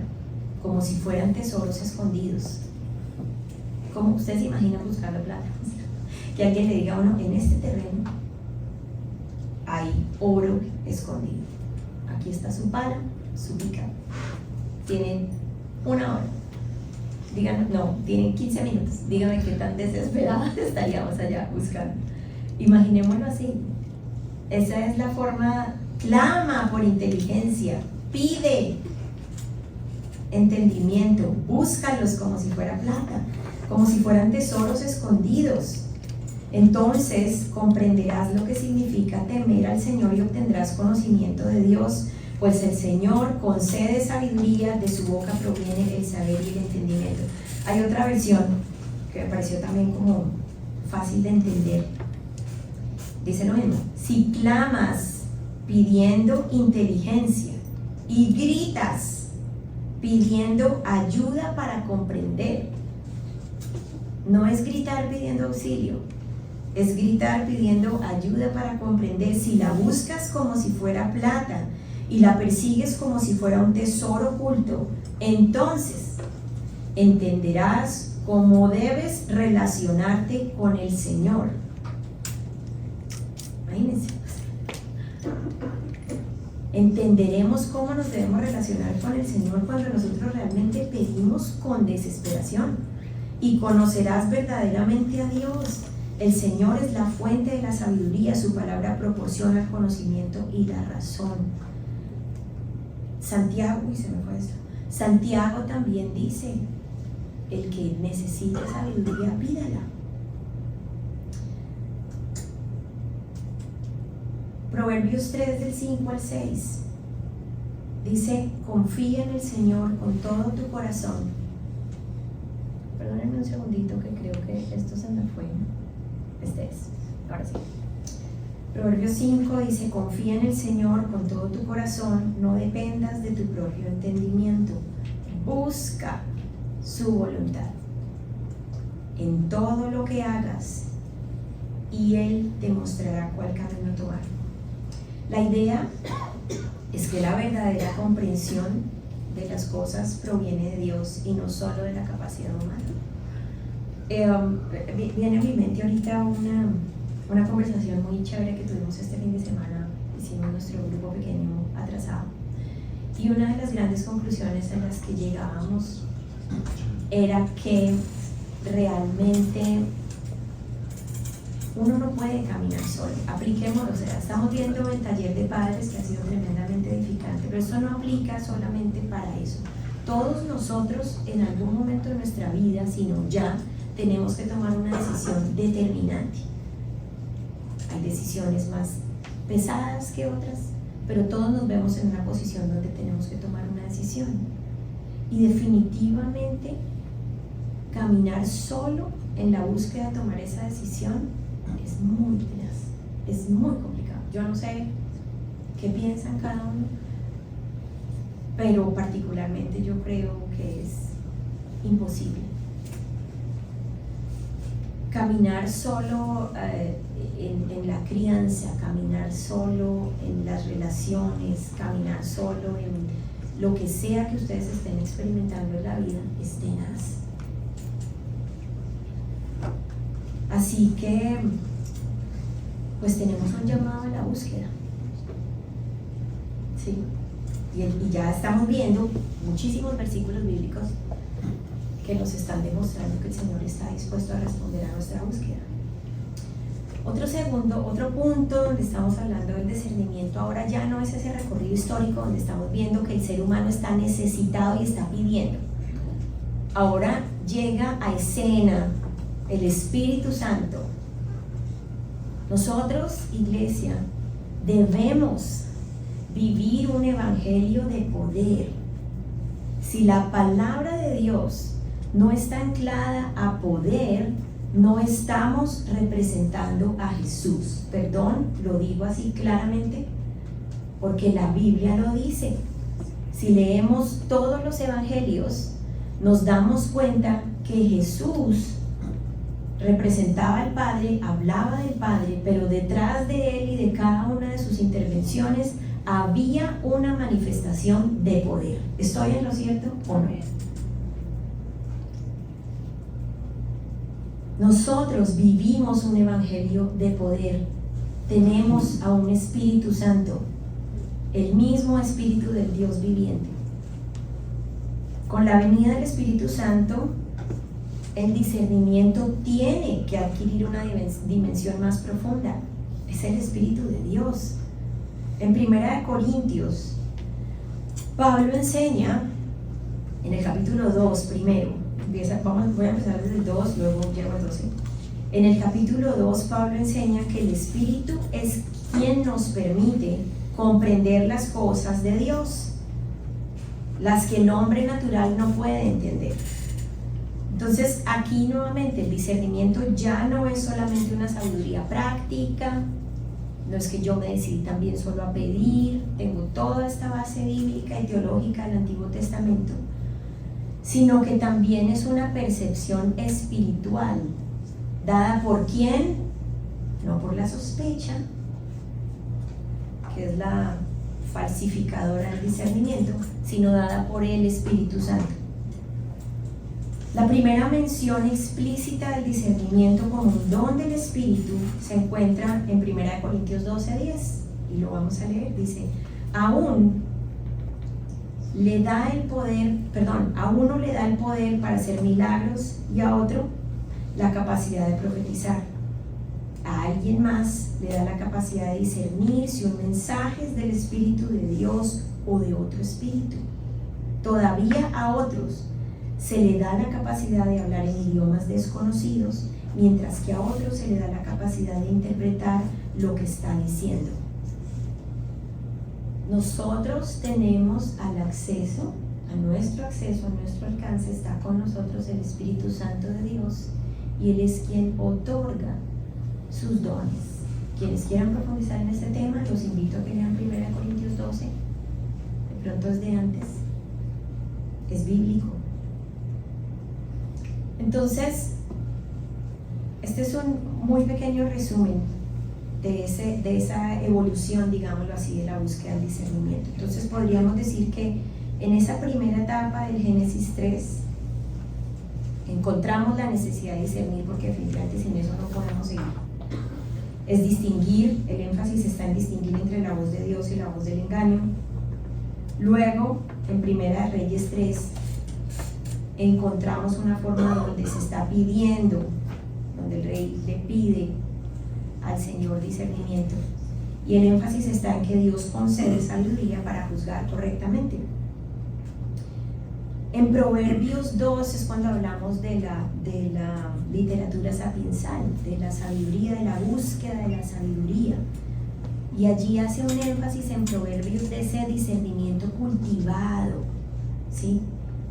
como si fueran tesoros escondidos. ¿Cómo usted se imagina buscar la plata? Que alguien le diga a uno: en este terreno hay oro escondido. Aquí está su pala, su pica. Tienen una hora. Díganme, no, tienen 15 minutos. Díganme qué tan desesperados estaríamos allá buscando. Imaginémoslo así. Esa es la forma. Clama por inteligencia, pide entendimiento, búscalos como si fuera plata, como si fueran tesoros escondidos. Entonces comprenderás lo que significa temer al Señor y obtendrás conocimiento de Dios, pues el Señor concede sabiduría, de su boca proviene el saber y el entendimiento. Hay otra versión que me pareció también como fácil de entender. Dice lo mismo: si clamas pidiendo inteligencia y gritas pidiendo ayuda para comprender. No es gritar pidiendo auxilio, es gritar pidiendo ayuda para comprender. Si la buscas como si fuera plata y la persigues como si fuera un tesoro oculto, entonces entenderás cómo debes relacionarte con el Señor. Imagínense. Entenderemos cómo nos debemos relacionar con el Señor cuando nosotros realmente pedimos con desesperación. Y conocerás verdaderamente a Dios. El Señor es la fuente de la sabiduría, su palabra proporciona el conocimiento y la razón. Santiago también dice: el que necesite sabiduría, pídala. Proverbios 3 del 5 al 6 dice: confía en el Señor con todo tu corazón. Perdónenme un segundito que creo que esto se me fue. Este es, ahora sí. Proverbios 5 dice: confía en el Señor con todo tu corazón, no dependas de tu propio entendimiento, busca su voluntad en todo lo que hagas y Él te mostrará cuál camino tomar. La idea es que la verdadera comprensión de las cosas proviene de Dios y no solo de la capacidad humana. Viene a mi mente ahorita una conversación muy chévere que tuvimos este fin de semana. Hicimos nuestro grupo pequeño atrasado y una de las grandes conclusiones a las que llegábamos era que realmente uno no puede caminar solo. Apliquémoslo, o sea, estamos viendo el taller de padres que ha sido tremendamente edificante, pero eso no aplica solamente para eso. Todos nosotros en algún momento de nuestra vida, sino ya, tenemos que tomar una decisión determinante. Hay decisiones más pesadas que otras, pero todos nos vemos en una posición donde tenemos que tomar una decisión. Y definitivamente caminar solo en la búsqueda de tomar esa decisión es muy tenaz, es muy complicado. Yo no sé qué piensan cada uno, pero particularmente yo creo que es imposible. Caminar solo en la crianza, caminar solo en las relaciones, caminar solo en lo que sea que ustedes estén experimentando en la vida es tenaz. Así que, pues tenemos un llamado a la búsqueda. ¿Sí? Y ya estamos viendo muchísimos versículos bíblicos que nos están demostrando que el Señor está dispuesto a responder a nuestra búsqueda. Otro punto donde estamos hablando del discernimiento ahora ya no es ese recorrido histórico donde estamos viendo que el ser humano está necesitado y está pidiendo. Ahora llega a escena el Espíritu Santo. Nosotros, iglesia, debemos vivir un evangelio de poder. Si la palabra de Dios no está anclada a poder, no estamos representando a Jesús. Perdón, lo digo así claramente, porque la Biblia lo dice. Si leemos todos los evangelios, nos damos cuenta que Jesús representaba al Padre, hablaba del Padre, pero detrás de él y de cada una de sus intervenciones había una manifestación de poder. ¿Estoy en lo cierto o no? Nosotros vivimos un evangelio de poder. Tenemos a un Espíritu Santo, el mismo Espíritu del Dios viviente. Con la venida del Espíritu Santo, el discernimiento tiene que adquirir una dimensión más profunda. Es el Espíritu de Dios. En 1 Corintios, Pablo enseña en el capítulo 2 primero. Voy a empezar desde el 2, luego llego al 12. En el capítulo 2, Pablo enseña que el Espíritu es quien nos permite comprender las cosas de Dios, las que el hombre natural no puede entender. Entonces, aquí nuevamente el discernimiento ya no es solamente una sabiduría práctica, no es que yo me decidí también solo a pedir, tengo toda esta base bíblica y teológica del Antiguo Testamento, sino que también es una percepción espiritual, dada por quién, no por la sospecha, que es la falsificadora del discernimiento, sino dada por el Espíritu Santo. La primera mención explícita del discernimiento como un don del Espíritu se encuentra en 1 Corintios 12:10, y lo vamos a leer. Dice: a uno le da el poder para hacer milagros, y a otro la capacidad de profetizar. A alguien más le da la capacidad de discernir si un mensaje es del Espíritu de Dios o de otro espíritu. Todavía a otros se le da la capacidad de hablar en idiomas desconocidos, mientras que a otros se le da la capacidad de interpretar lo que está diciendo. Nosotros tenemos a nuestro alcance está con nosotros el Espíritu Santo de Dios, y Él es quien otorga sus dones. Quienes quieran profundizar en este tema, los invito a que lean 1 Corintios 12. De pronto es de antes, es bíblico. Entonces, este es un muy pequeño resumen de esa evolución, digámoslo así, de la búsqueda del discernimiento. Entonces podríamos decir que en esa primera etapa del Génesis 3 encontramos la necesidad de discernir, porque definitivamente sin eso no podemos seguir. Es distinguir, el énfasis está en distinguir entre la voz de Dios y la voz del engaño. Luego, en 1 Reyes 3, encontramos una forma donde se está pidiendo, donde el rey le pide al Señor discernimiento, y el énfasis está en que Dios concede sabiduría para juzgar correctamente. En Proverbios 2 es cuando hablamos de la literatura sapiensal, de la sabiduría, de la búsqueda de la sabiduría, y allí hace un énfasis en Proverbios de ese discernimiento cultivado, ¿sí?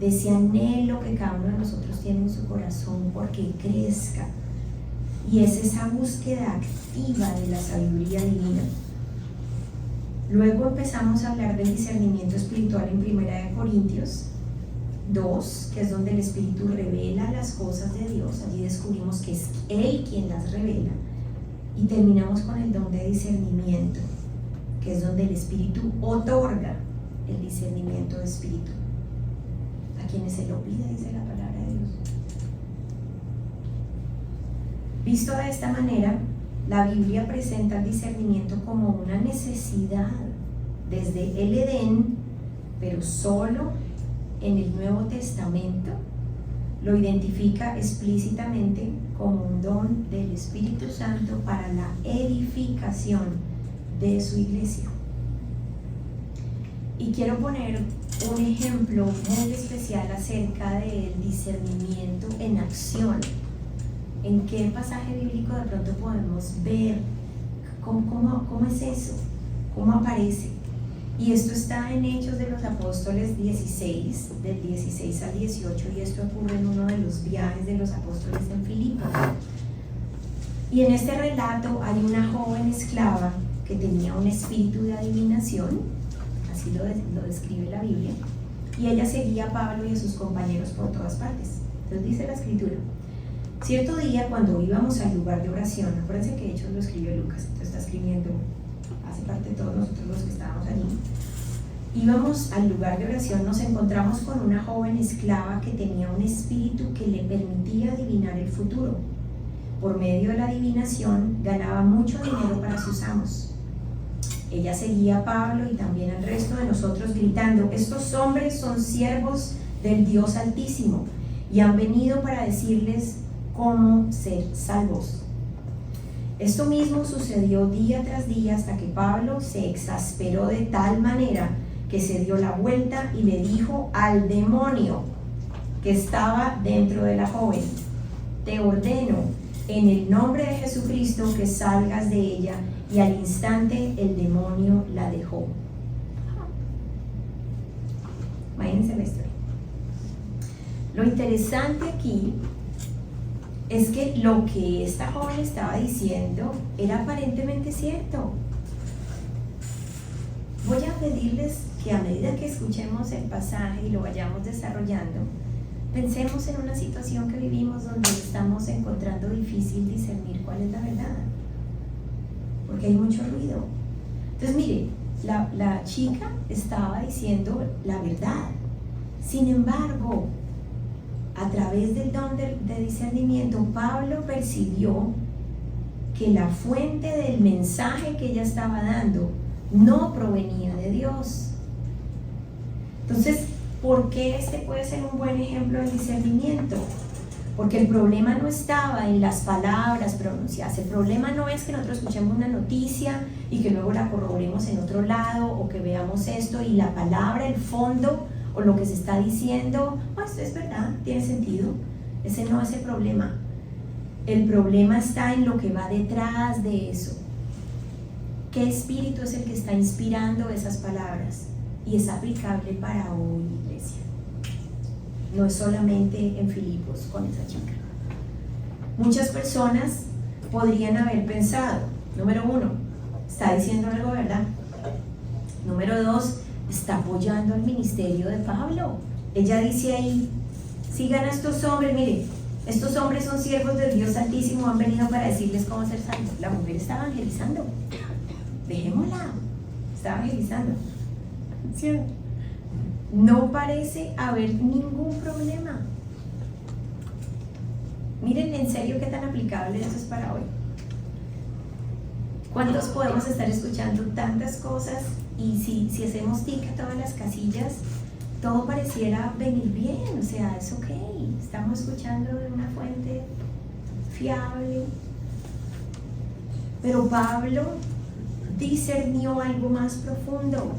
De ese anhelo que cada uno de nosotros tiene en su corazón porque crezca, y es esa búsqueda activa de la sabiduría divina. Luego empezamos a hablar del discernimiento espiritual en 1 Corintios 2, que es donde el Espíritu revela las cosas de Dios. Allí descubrimos que es Él quien las revela, y terminamos con el don de discernimiento, que es donde el Espíritu otorga el discernimiento de espíritu a quienes se lo pida, dice la palabra de Dios. Visto de esta manera, la Biblia presenta el discernimiento como una necesidad desde el Edén, pero solo en el Nuevo Testamento lo identifica explícitamente como un don del Espíritu Santo para la edificación de su iglesia. Y quiero poner un ejemplo muy especial acerca del discernimiento en acción. ¿En qué pasaje bíblico de pronto podemos ver cómo es eso? ¿Cómo aparece? Y esto está en Hechos de los Apóstoles 16, del 16 al 18, y esto ocurre en uno de los viajes de los apóstoles en Filipos. Y en este relato hay una joven esclava que tenía un espíritu de adivinación, así lo describe la Biblia, y ella seguía a Pablo y a sus compañeros por todas partes. Entonces dice la escritura: cierto día, cuando íbamos al lugar de oración, acuérdense que de hecho lo escribió Lucas, entonces está escribiendo, hace parte de todos nosotros los que estábamos allí. Íbamos al lugar de oración, nos encontramos con una joven esclava que tenía un espíritu que le permitía adivinar el futuro. Por medio de la adivinación ganaba mucho dinero para sus amos. Ella seguía a Pablo y también al resto de nosotros gritando: estos hombres son siervos del Dios Altísimo y han venido para decirles cómo ser salvos. Esto mismo sucedió día tras día hasta que Pablo se exasperó de tal manera que se dio la vuelta y le dijo al demonio que estaba dentro de la joven: te ordeno en el nombre de Jesucristo que salgas de ella. Y al instante el demonio la dejó. Imagínense la historia. Lo interesante aquí es que lo que esta joven estaba diciendo era aparentemente cierto. Voy a pedirles que a medida que escuchemos el pasaje y lo vayamos desarrollando, pensemos en una situación que vivimos donde estamos encontrando difícil discernir cuál es la verdad, porque hay mucho ruido. Entonces mire, la chica estaba diciendo la verdad. Sin embargo, a través del don de discernimiento, Pablo percibió que la fuente del mensaje que ella estaba dando no provenía de Dios. Entonces, ¿por qué este puede ser un buen ejemplo de discernimiento? Porque el problema no estaba en las palabras pronunciadas. El problema no es que nosotros escuchemos una noticia y que luego la corroboremos en otro lado, o que veamos esto y la palabra, el fondo o lo que se está diciendo, pues es verdad, tiene sentido. Ese no es el problema. El problema está en lo que va detrás de eso. ¿Qué espíritu es el que está inspirando esas palabras? Y es aplicable para hoy, iglesia. No es solamente en Filipos con esa chica. Muchas personas podrían haber pensado: número uno, está diciendo algo, ¿verdad? Número dos, está apoyando el ministerio de Pablo. Ella dice ahí: sigan a estos hombres, mire, estos hombres son siervos del Dios Altísimo, han venido para decirles cómo ser salvos. La mujer está evangelizando, dejémosla, está evangelizando. ¿Sí? No parece haber ningún problema. Miren en serio qué tan aplicable esto es para hoy. ¿Cuántos podemos estar escuchando tantas cosas y si hacemos tic a todas las casillas, todo pareciera venir bien? O sea, es ok, estamos escuchando de una fuente fiable. Pero Pablo discernió algo más profundo,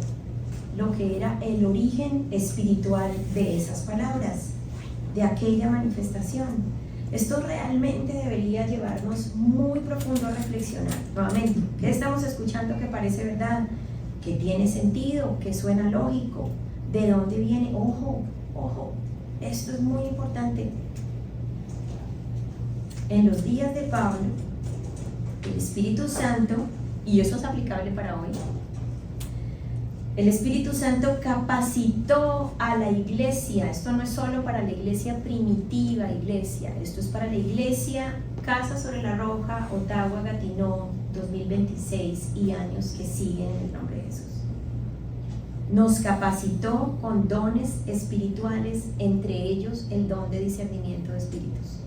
lo que era el origen espiritual de esas palabras, de aquella manifestación. Esto realmente debería llevarnos muy profundo a reflexionar. Nuevamente, ¿qué estamos escuchando que parece verdad? ¿Que tiene sentido? ¿Que suena lógico? ¿De dónde viene? Ojo, ojo, esto es muy importante. En los días de Pablo, el Espíritu Santo, y eso es aplicable para hoy, el Espíritu Santo capacitó a la iglesia. Esto no es solo para la iglesia primitiva, iglesia, esto es para la iglesia Casa sobre la Roca, Ottawa, Gatineau, 2026 y años que siguen en el nombre de Jesús. Nos capacitó con dones espirituales, entre ellos el don de discernimiento de espíritus.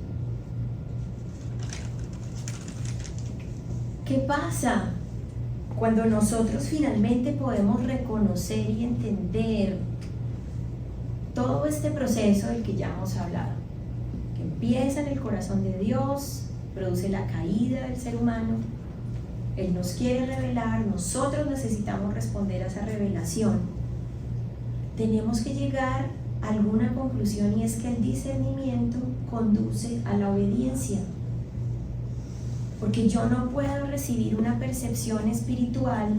¿Qué pasa cuando nosotros finalmente podemos reconocer y entender todo este proceso del que ya hemos hablado, que empieza en el corazón de Dios, produce la caída del ser humano, Él nos quiere revelar, nosotros necesitamos responder a esa revelación? Tenemos que llegar a alguna conclusión, y es que el discernimiento conduce a la obediencia. Porque yo no puedo recibir una percepción espiritual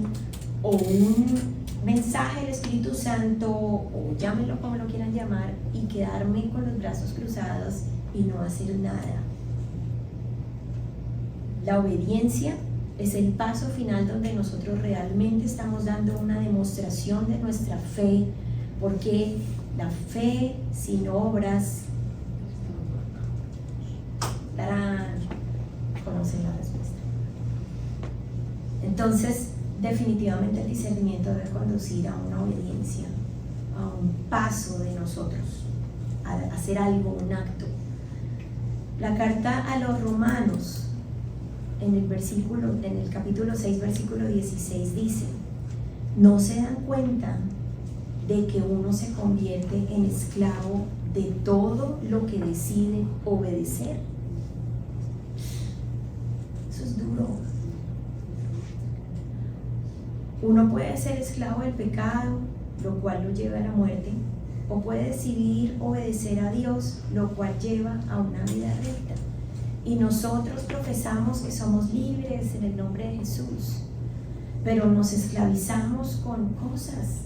o un mensaje del Espíritu Santo, o llámenlo como lo quieran llamar, y quedarme con los brazos cruzados y no hacer nada. La obediencia es el paso final donde nosotros realmente estamos dando una demostración de nuestra fe, porque La fe sin obras, ¡tarán!, conocen la respuesta. Entonces, definitivamente el discernimiento debe conducir a una obediencia, a un paso de nosotros, a hacer algo, un acto. La carta a los Romanos, en el capítulo 6, versículo 16 dice: ¿no se dan cuenta de que uno se convierte en esclavo de todo lo que decide obedecer? Eso es duro. Uno puede ser esclavo del pecado, lo cual lo lleva a la muerte, o puede decidir obedecer a Dios, lo cual lleva a una vida recta. Y nosotros profesamos que somos libres en el nombre de Jesús, pero nos esclavizamos con cosas.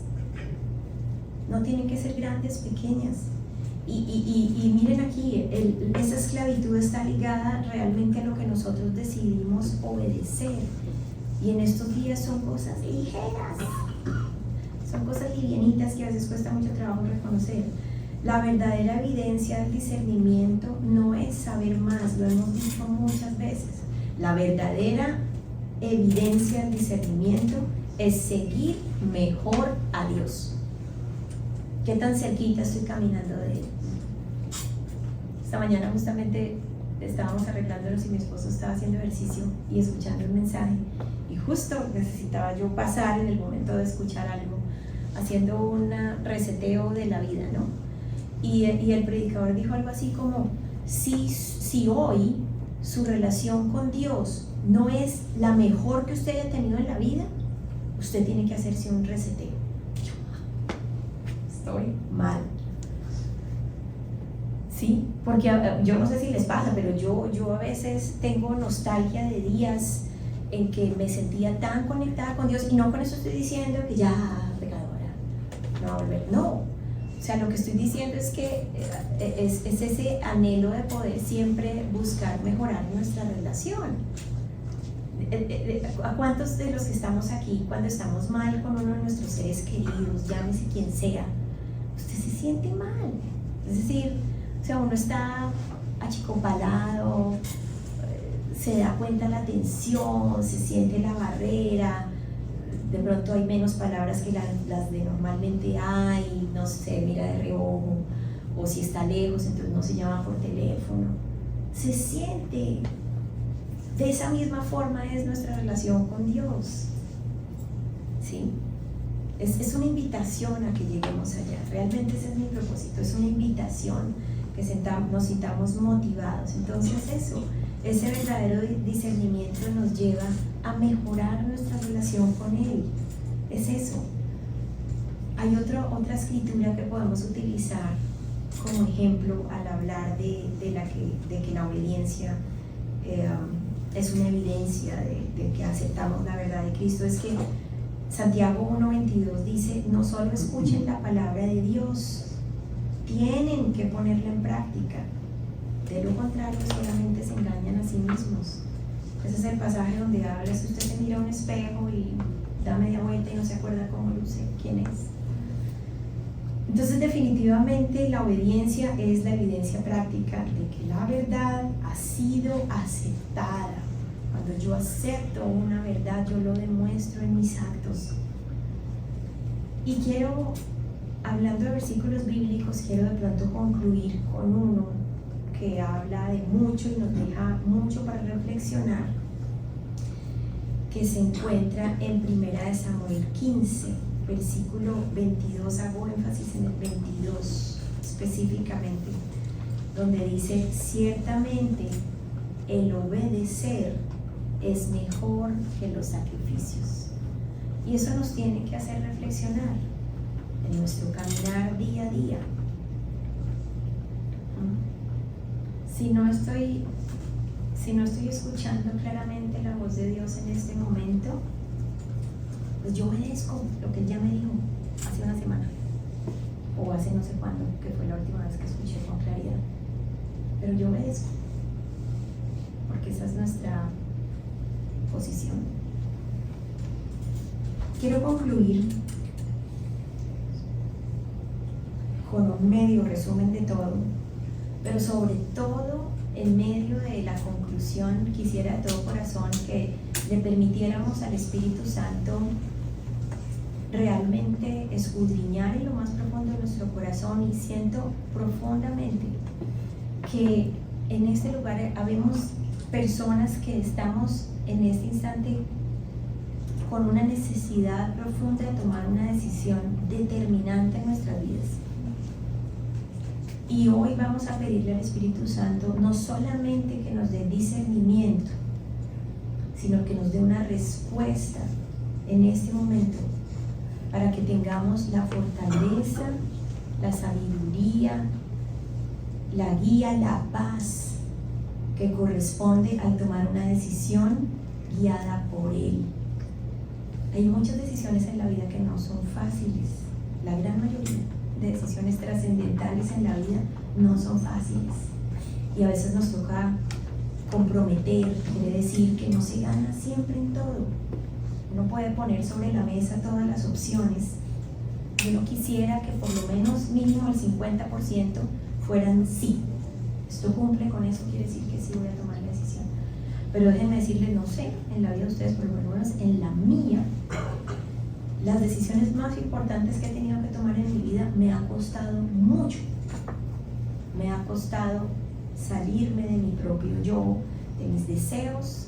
No tienen que ser grandes, pequeñas. Y miren aquí, esa esclavitud está ligada realmente a lo que nosotros decidimos obedecer. Y en estos días son cosas ligeras, son cosas livianitas que a veces cuesta mucho trabajo reconocer. La verdadera evidencia del discernimiento no es saber más, lo hemos dicho muchas veces. La verdadera evidencia del discernimiento es seguir mejor a Dios. ¿Qué tan cerquita estoy caminando de Él? Esta mañana justamente estábamos arreglándonos y mi esposo estaba haciendo ejercicio y escuchando el mensaje, y justo necesitaba yo pasar en el momento de escuchar algo, haciendo un reseteo de la vida, ¿no? Y el predicador dijo algo así como: si hoy su relación con Dios no es la mejor que usted haya tenido en la vida, usted tiene que hacerse un reseteo. Estoy mal. Sí, porque yo no sé si les pasa, pero yo a veces tengo nostalgia de días en que me sentía tan conectada con Dios, y no con eso estoy diciendo que ya pecadora, no va a volver, no. O sea, lo que estoy diciendo es que es ese anhelo de poder siempre buscar mejorar nuestra relación. ¿A cuántos de los que estamos aquí, cuando estamos mal con uno de nuestros seres queridos, llámese quien sea, usted se siente mal? Es decir, o sea, uno está achicopalado, se da cuenta la tensión, se siente la barrera, de pronto hay menos palabras que las de normalmente hay, no se mira de reojo, o si está lejos entonces no se llama por teléfono. Se siente. De esa misma forma es nuestra relación con Dios, ¿sí? Es una invitación a que lleguemos allá. Realmente ese es mi propósito, es una invitación que nos sintamos motivados. Entonces ese verdadero discernimiento nos lleva a mejorar nuestra relación con Él. Es eso. Hay otra escritura que podemos utilizar como ejemplo al hablar de que la obediencia es una evidencia de que aceptamos la verdad de Cristo. Es que Santiago 1:22 dice: no solo escuchen la palabra de Dios, tienen que ponerla en práctica. De lo contrario, solamente se engañan a sí mismos. Ese es el pasaje donde habla: si usted se mira a un espejo y da media vuelta y no se acuerda cómo luce, quién es. Entonces, definitivamente la obediencia es la evidencia práctica de que la verdad ha sido aceptada. Cuando yo acepto una verdad, yo lo demuestro en mis actos. Y quiero, hablando de versículos bíblicos, quiero de pronto concluir con uno que habla de mucho y nos deja mucho para reflexionar, que se encuentra en 1 Samuel 15, versículo 22. Hago énfasis en el 22 específicamente, donde dice: ciertamente el obedecer es mejor que los sacrificios. Y eso nos tiene que hacer reflexionar en nuestro caminar día a día. Si no estoy escuchando claramente la voz de Dios en este momento, pues yo obedezco lo que Él ya me dijo hace una semana o hace no sé cuándo, que fue la última vez que escuché con claridad. Pero yo obedezco, porque esa es nuestra posición. Quiero concluir con un medio resumen de todo, pero sobre todo en medio de la conclusión quisiera de todo corazón que le permitiéramos al Espíritu Santo realmente escudriñar en lo más profundo de nuestro corazón, y siento profundamente que en este lugar habemos personas que estamos en este instante con una necesidad profunda de tomar una decisión determinante en nuestras vidas. Y hoy vamos a pedirle al Espíritu Santo no solamente que nos dé discernimiento, sino que nos dé una respuesta en este momento para que tengamos la fortaleza, la sabiduría, la guía, la paz que corresponde al tomar una decisión guiada por Él. Hay muchas decisiones en la vida que no son fáciles. La gran mayoría de decisiones trascendentales en la vida no son fáciles. Y a veces nos toca comprometer, quiere decir que no se gana siempre en todo. Uno puede poner sobre la mesa todas las opciones. Yo no quisiera que por lo menos mínimo el 50% fueran sí. Esto cumple con eso, quiere decir que sí voy a tomar la decisión. Pero déjenme decirles, no sé, en la vida de ustedes, por lo menos en la mía, las decisiones más importantes que he tenido que tomar en mi vida me ha costado mucho. Me ha costado salirme de mi propio yo, de mis deseos,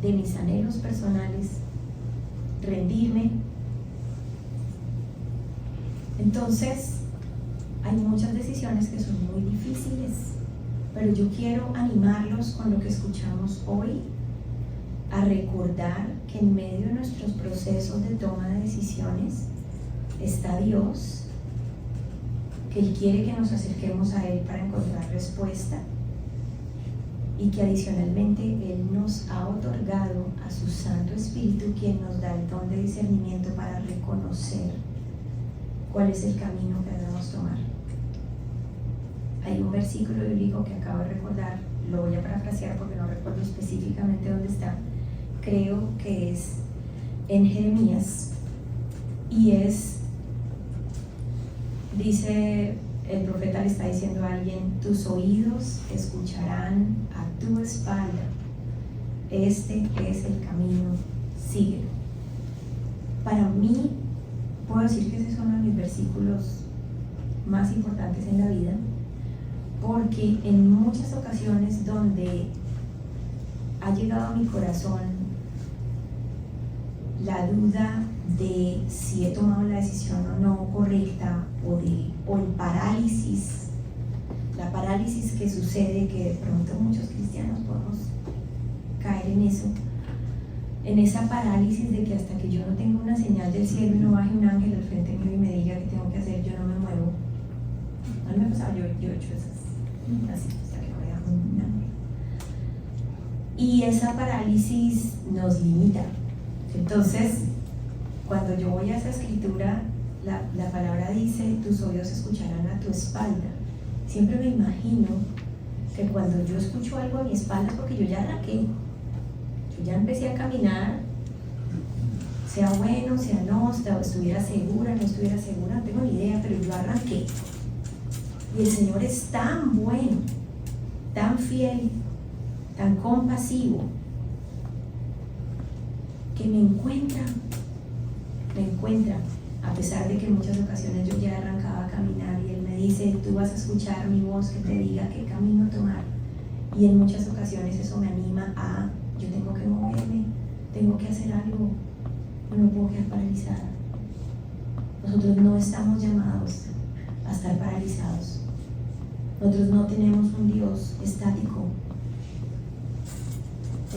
de mis anhelos personales, rendirme. Entonces, hay muchas decisiones que son muy difíciles, pero yo quiero animarlos con lo que escuchamos hoy, a recordar que en medio de nuestros procesos de toma de decisiones está Dios, que Él quiere que nos acerquemos a Él para encontrar respuesta, y que adicionalmente Él nos ha otorgado a su Santo Espíritu, quien nos da el don de discernimiento para reconocer cuál es el camino que debemos tomar. Hay un versículo bíblico que acabo de recordar, lo voy a parafrasear porque no recuerdo específicamente dónde está, creo que es en Jeremías, y dice, el profeta le está diciendo a alguien: tus oídos escucharán a tu espalda, este es el camino, síguelo. Para mí, puedo decir que ese es uno de mis versículos más importantes en la vida, porque en muchas ocasiones donde ha llegado a mi corazón la duda de si he tomado la decisión o no correcta, o el parálisis, la parálisis que sucede, que de pronto muchos cristianos podemos caer en eso, en esa parálisis de que hasta que yo no tenga una señal del cielo y no baje un ángel al frente mío y me diga qué tengo que hacer, yo no me muevo. A mí me ha pasado, yo he hecho esas así, hasta que no vea un ángel. Y esa parálisis nos limita. Entonces, cuando yo voy a esa escritura, la palabra dice: tus oídos escucharán a tu espalda. Siempre me imagino que cuando yo escucho algo a mi espalda es porque yo ya arranqué, yo ya empecé a caminar, sea bueno, sea no, estuviera segura, no estuviera segura, no tengo ni idea, pero yo arranqué. Y el Señor es tan bueno, tan fiel, tan compasivo, que me encuentra, a pesar de que en muchas ocasiones yo ya arrancaba a caminar, y Él me dice: tú vas a escuchar mi voz que te diga qué camino tomar. Y en muchas ocasiones eso me anima a: yo tengo que moverme, tengo que hacer algo, no me puedo quedar paralizada. Nosotros no estamos llamados a estar paralizados. Nosotros no tenemos un Dios estático.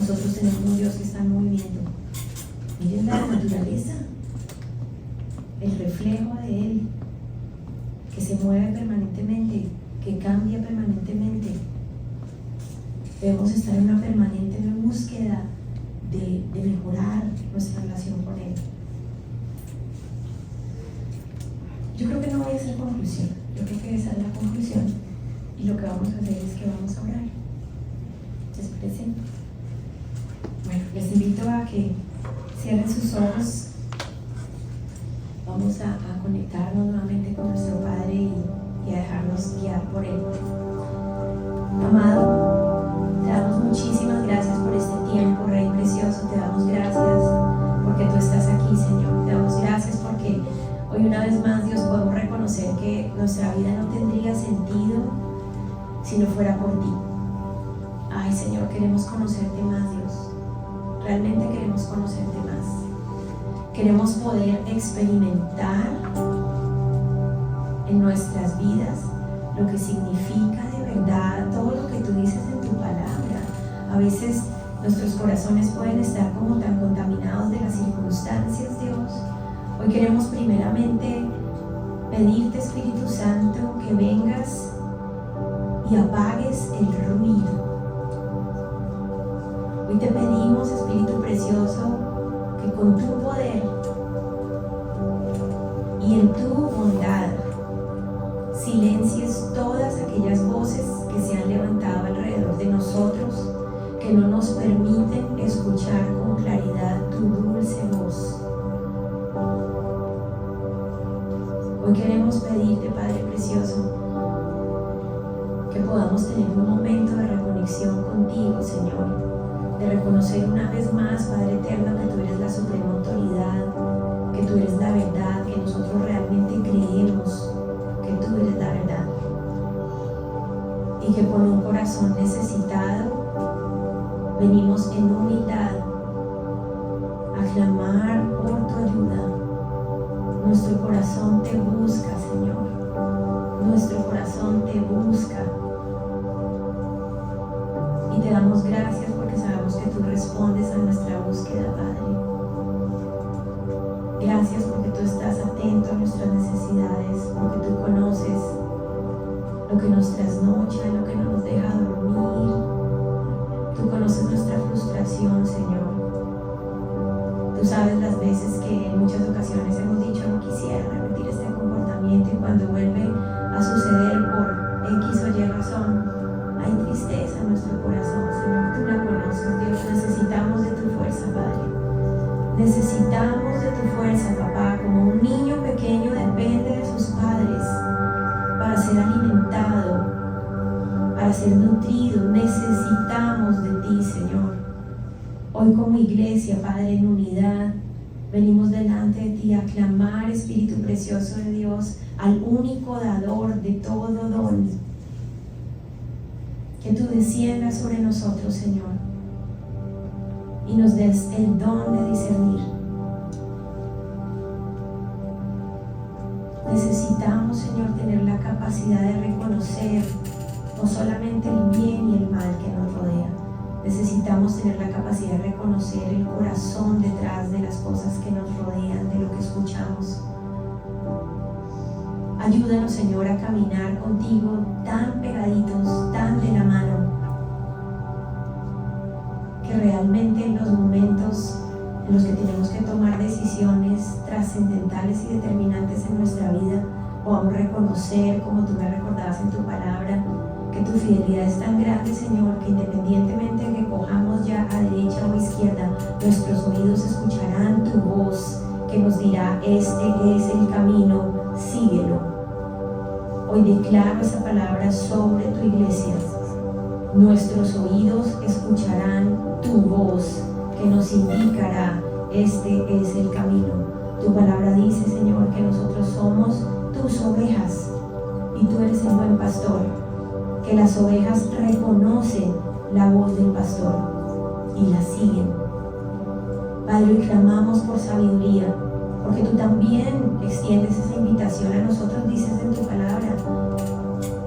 Nosotros tenemos un Dios que está en movimiento. Miren la naturaleza, el reflejo de Él, que se mueve permanentemente, que cambia permanentemente. Debemos estar en una permanente búsqueda de mejorar nuestra relación con Él. Yo creo que no voy a hacer conclusión, yo creo que esa es la conclusión, y lo que vamos a hacer es que vamos a orar. ¿Se presenta? Bueno, les invito a que cierren sus ojos. Vamos a conectarnos nuevamente con nuestro Padre y dejarnos guiar por Él. Amado, te damos muchísimas gracias por este tiempo, Rey precioso. Te damos gracias porque tú estás aquí, Señor. Te damos gracias porque hoy una vez más, Dios, podemos reconocer que nuestra vida no tendría sentido si no fuera por ti. Ay, Señor, queremos conocerte más, Dios. Realmente queremos conocerte más. Queremos poder experimentar en nuestras vidas lo que significa de verdad todo lo que tú dices en tu palabra. A veces nuestros corazones pueden estar como tan contaminados de las circunstancias, Dios. Hoy queremos primeramente pedirte, Espíritu Santo, que vengas y apagues el ruido. Hoy te pedimos, Espíritu precioso, que con tu poder y en tu bondad silencies todas aquellas voces que se han levantado alrededor de nosotros, que no nos permiten escuchar con claridad tu dulce voz. Hoy queremos pedirte, Padre precioso, que podamos tener un momento de reconexión contigo, Señor, de reconocer una vez más, Padre eterno, que tú eres la suprema autoridad, que tú eres la verdad, que nosotros realmente creemos que tú eres la verdad, y que por un corazón necesitado venimos en humildad a clamar por tu ayuda. Nuestro corazón te busca, Señor. Nuestro corazón te busca. Y te damos gracias porque sabemos que tú respondes a nuestra búsqueda, Padre. Gracias porque tú estás atento a nuestras necesidades, porque tú conoces lo que nos trasnocha, lo que no nos deja dormir. Tú conoces nuestra frustración, Señor. Tú sabes las veces que en muchas ocasiones hemos dicho no quisiera repetir este comportamiento, y cuando vuelve a suceder por X o Y razón, hay tristeza en nuestro corazón, Señor. Tú la conoces, Dios. Necesitamos de tu fuerza, Padre. Necesitamos de tu fuerza, papá. Como un niño pequeño depende de sus padres para ser alimentado, para ser nutrido. Necesitamos de ti, Señor. Hoy como iglesia, Padre, en unidad, venimos delante de ti a clamar, Espíritu precioso de Dios, al único dador de todo don. Que tú desciendas sobre nosotros, Señor, y nos des el don de discernir. Necesitamos, Señor, tener la capacidad de reconocer no solamente el bien y el mal que nos rodea. Necesitamos tener la capacidad de reconocer el corazón detrás de las cosas que nos rodean, de lo que escuchamos. Ayúdanos, Señor, a caminar contigo tan pegaditos, tan de la mano, que realmente en los momentos en los que tenemos que tomar decisiones trascendentales y determinantes en nuestra vida, podamos reconocer, como tú me recordabas en tu palabra, que tu fidelidad es tan grande, Señor, que independientemente de que cojamos ya a derecha o a izquierda, nuestros oídos escucharán tu voz que nos dirá: este es el camino, síguelo. Hoy declaro esa palabra sobre tu iglesia. Nuestros oídos escucharán tu voz que nos indicará: este es el camino. Tu palabra dice, Señor, que nosotros somos tus ovejas y tú eres el buen pastor, que las ovejas reconocen la voz del pastor y la siguen. Padre, hoy clamamos por sabiduría, porque tú también extiendes esa invitación a nosotros. Dices en tu palabra: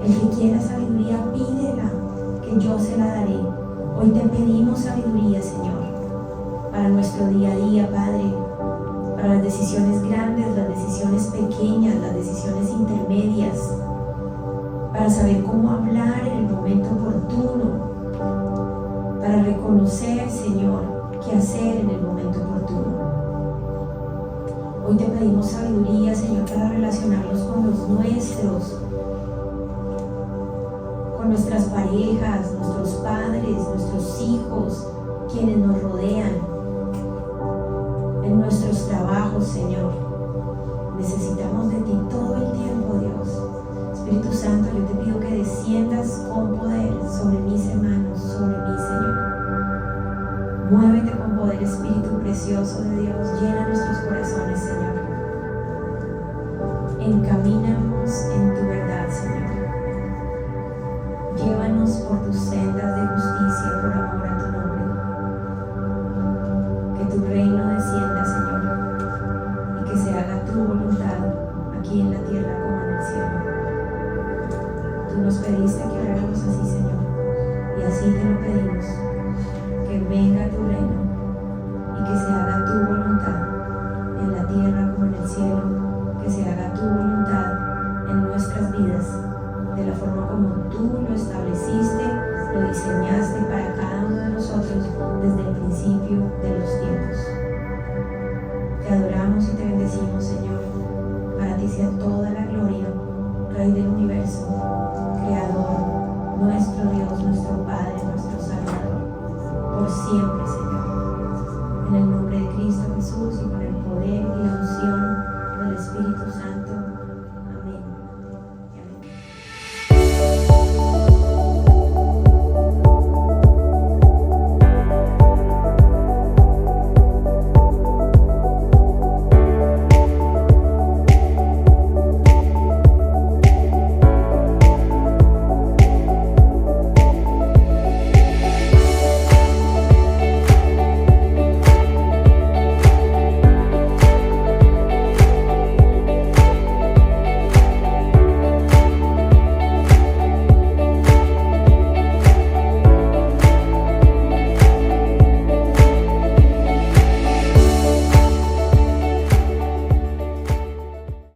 el que quiera sabiduría, pídela, que yo se la daré. Hoy te pedimos sabiduría, Señor, para nuestro día a día, Padre, para las decisiones grandes, las decisiones pequeñas, las decisiones intermedias, para saber cómo hablar en el momento oportuno, para reconocer, Señor, qué hacer en el momento oportuno. Hoy te pedimos sabiduría, Señor, para relacionarnos con los nuestros, con nuestras parejas, nuestros padres, nuestros hijos, quienes nos rodean, en trabajos, Señor. Necesitamos de ti todo el tiempo, Dios. Espíritu Santo, yo te pido que desciendas con poder sobre mis hermanos, sobre mí, Señor. Muévete con poder, Espíritu precioso de Dios. Llena nuestros corazones, Señor. Encamínanos en tu verdad, Señor. Llévanos por tus sendas de justicia por amor a tu nombre. Que tu reino descienda, Señor, y que se haga tu voluntad aquí en la tierra como en el cielo. Tú nos pediste que oráramos así, Señor, y así te lo pedimos. Que venga tu reino y que se haga tu voluntad en la tierra como en el cielo. Que se haga tu voluntad en nuestras vidas, de la forma como tú lo estableciste, lo diseñaste para cada uno de nosotros desde el principio de los tiempos. Te adoramos y te bendecimos, Señor. Para ti sea toda la gloria, Rey del universo, Creador, nuestro Dios, nuestro Padre,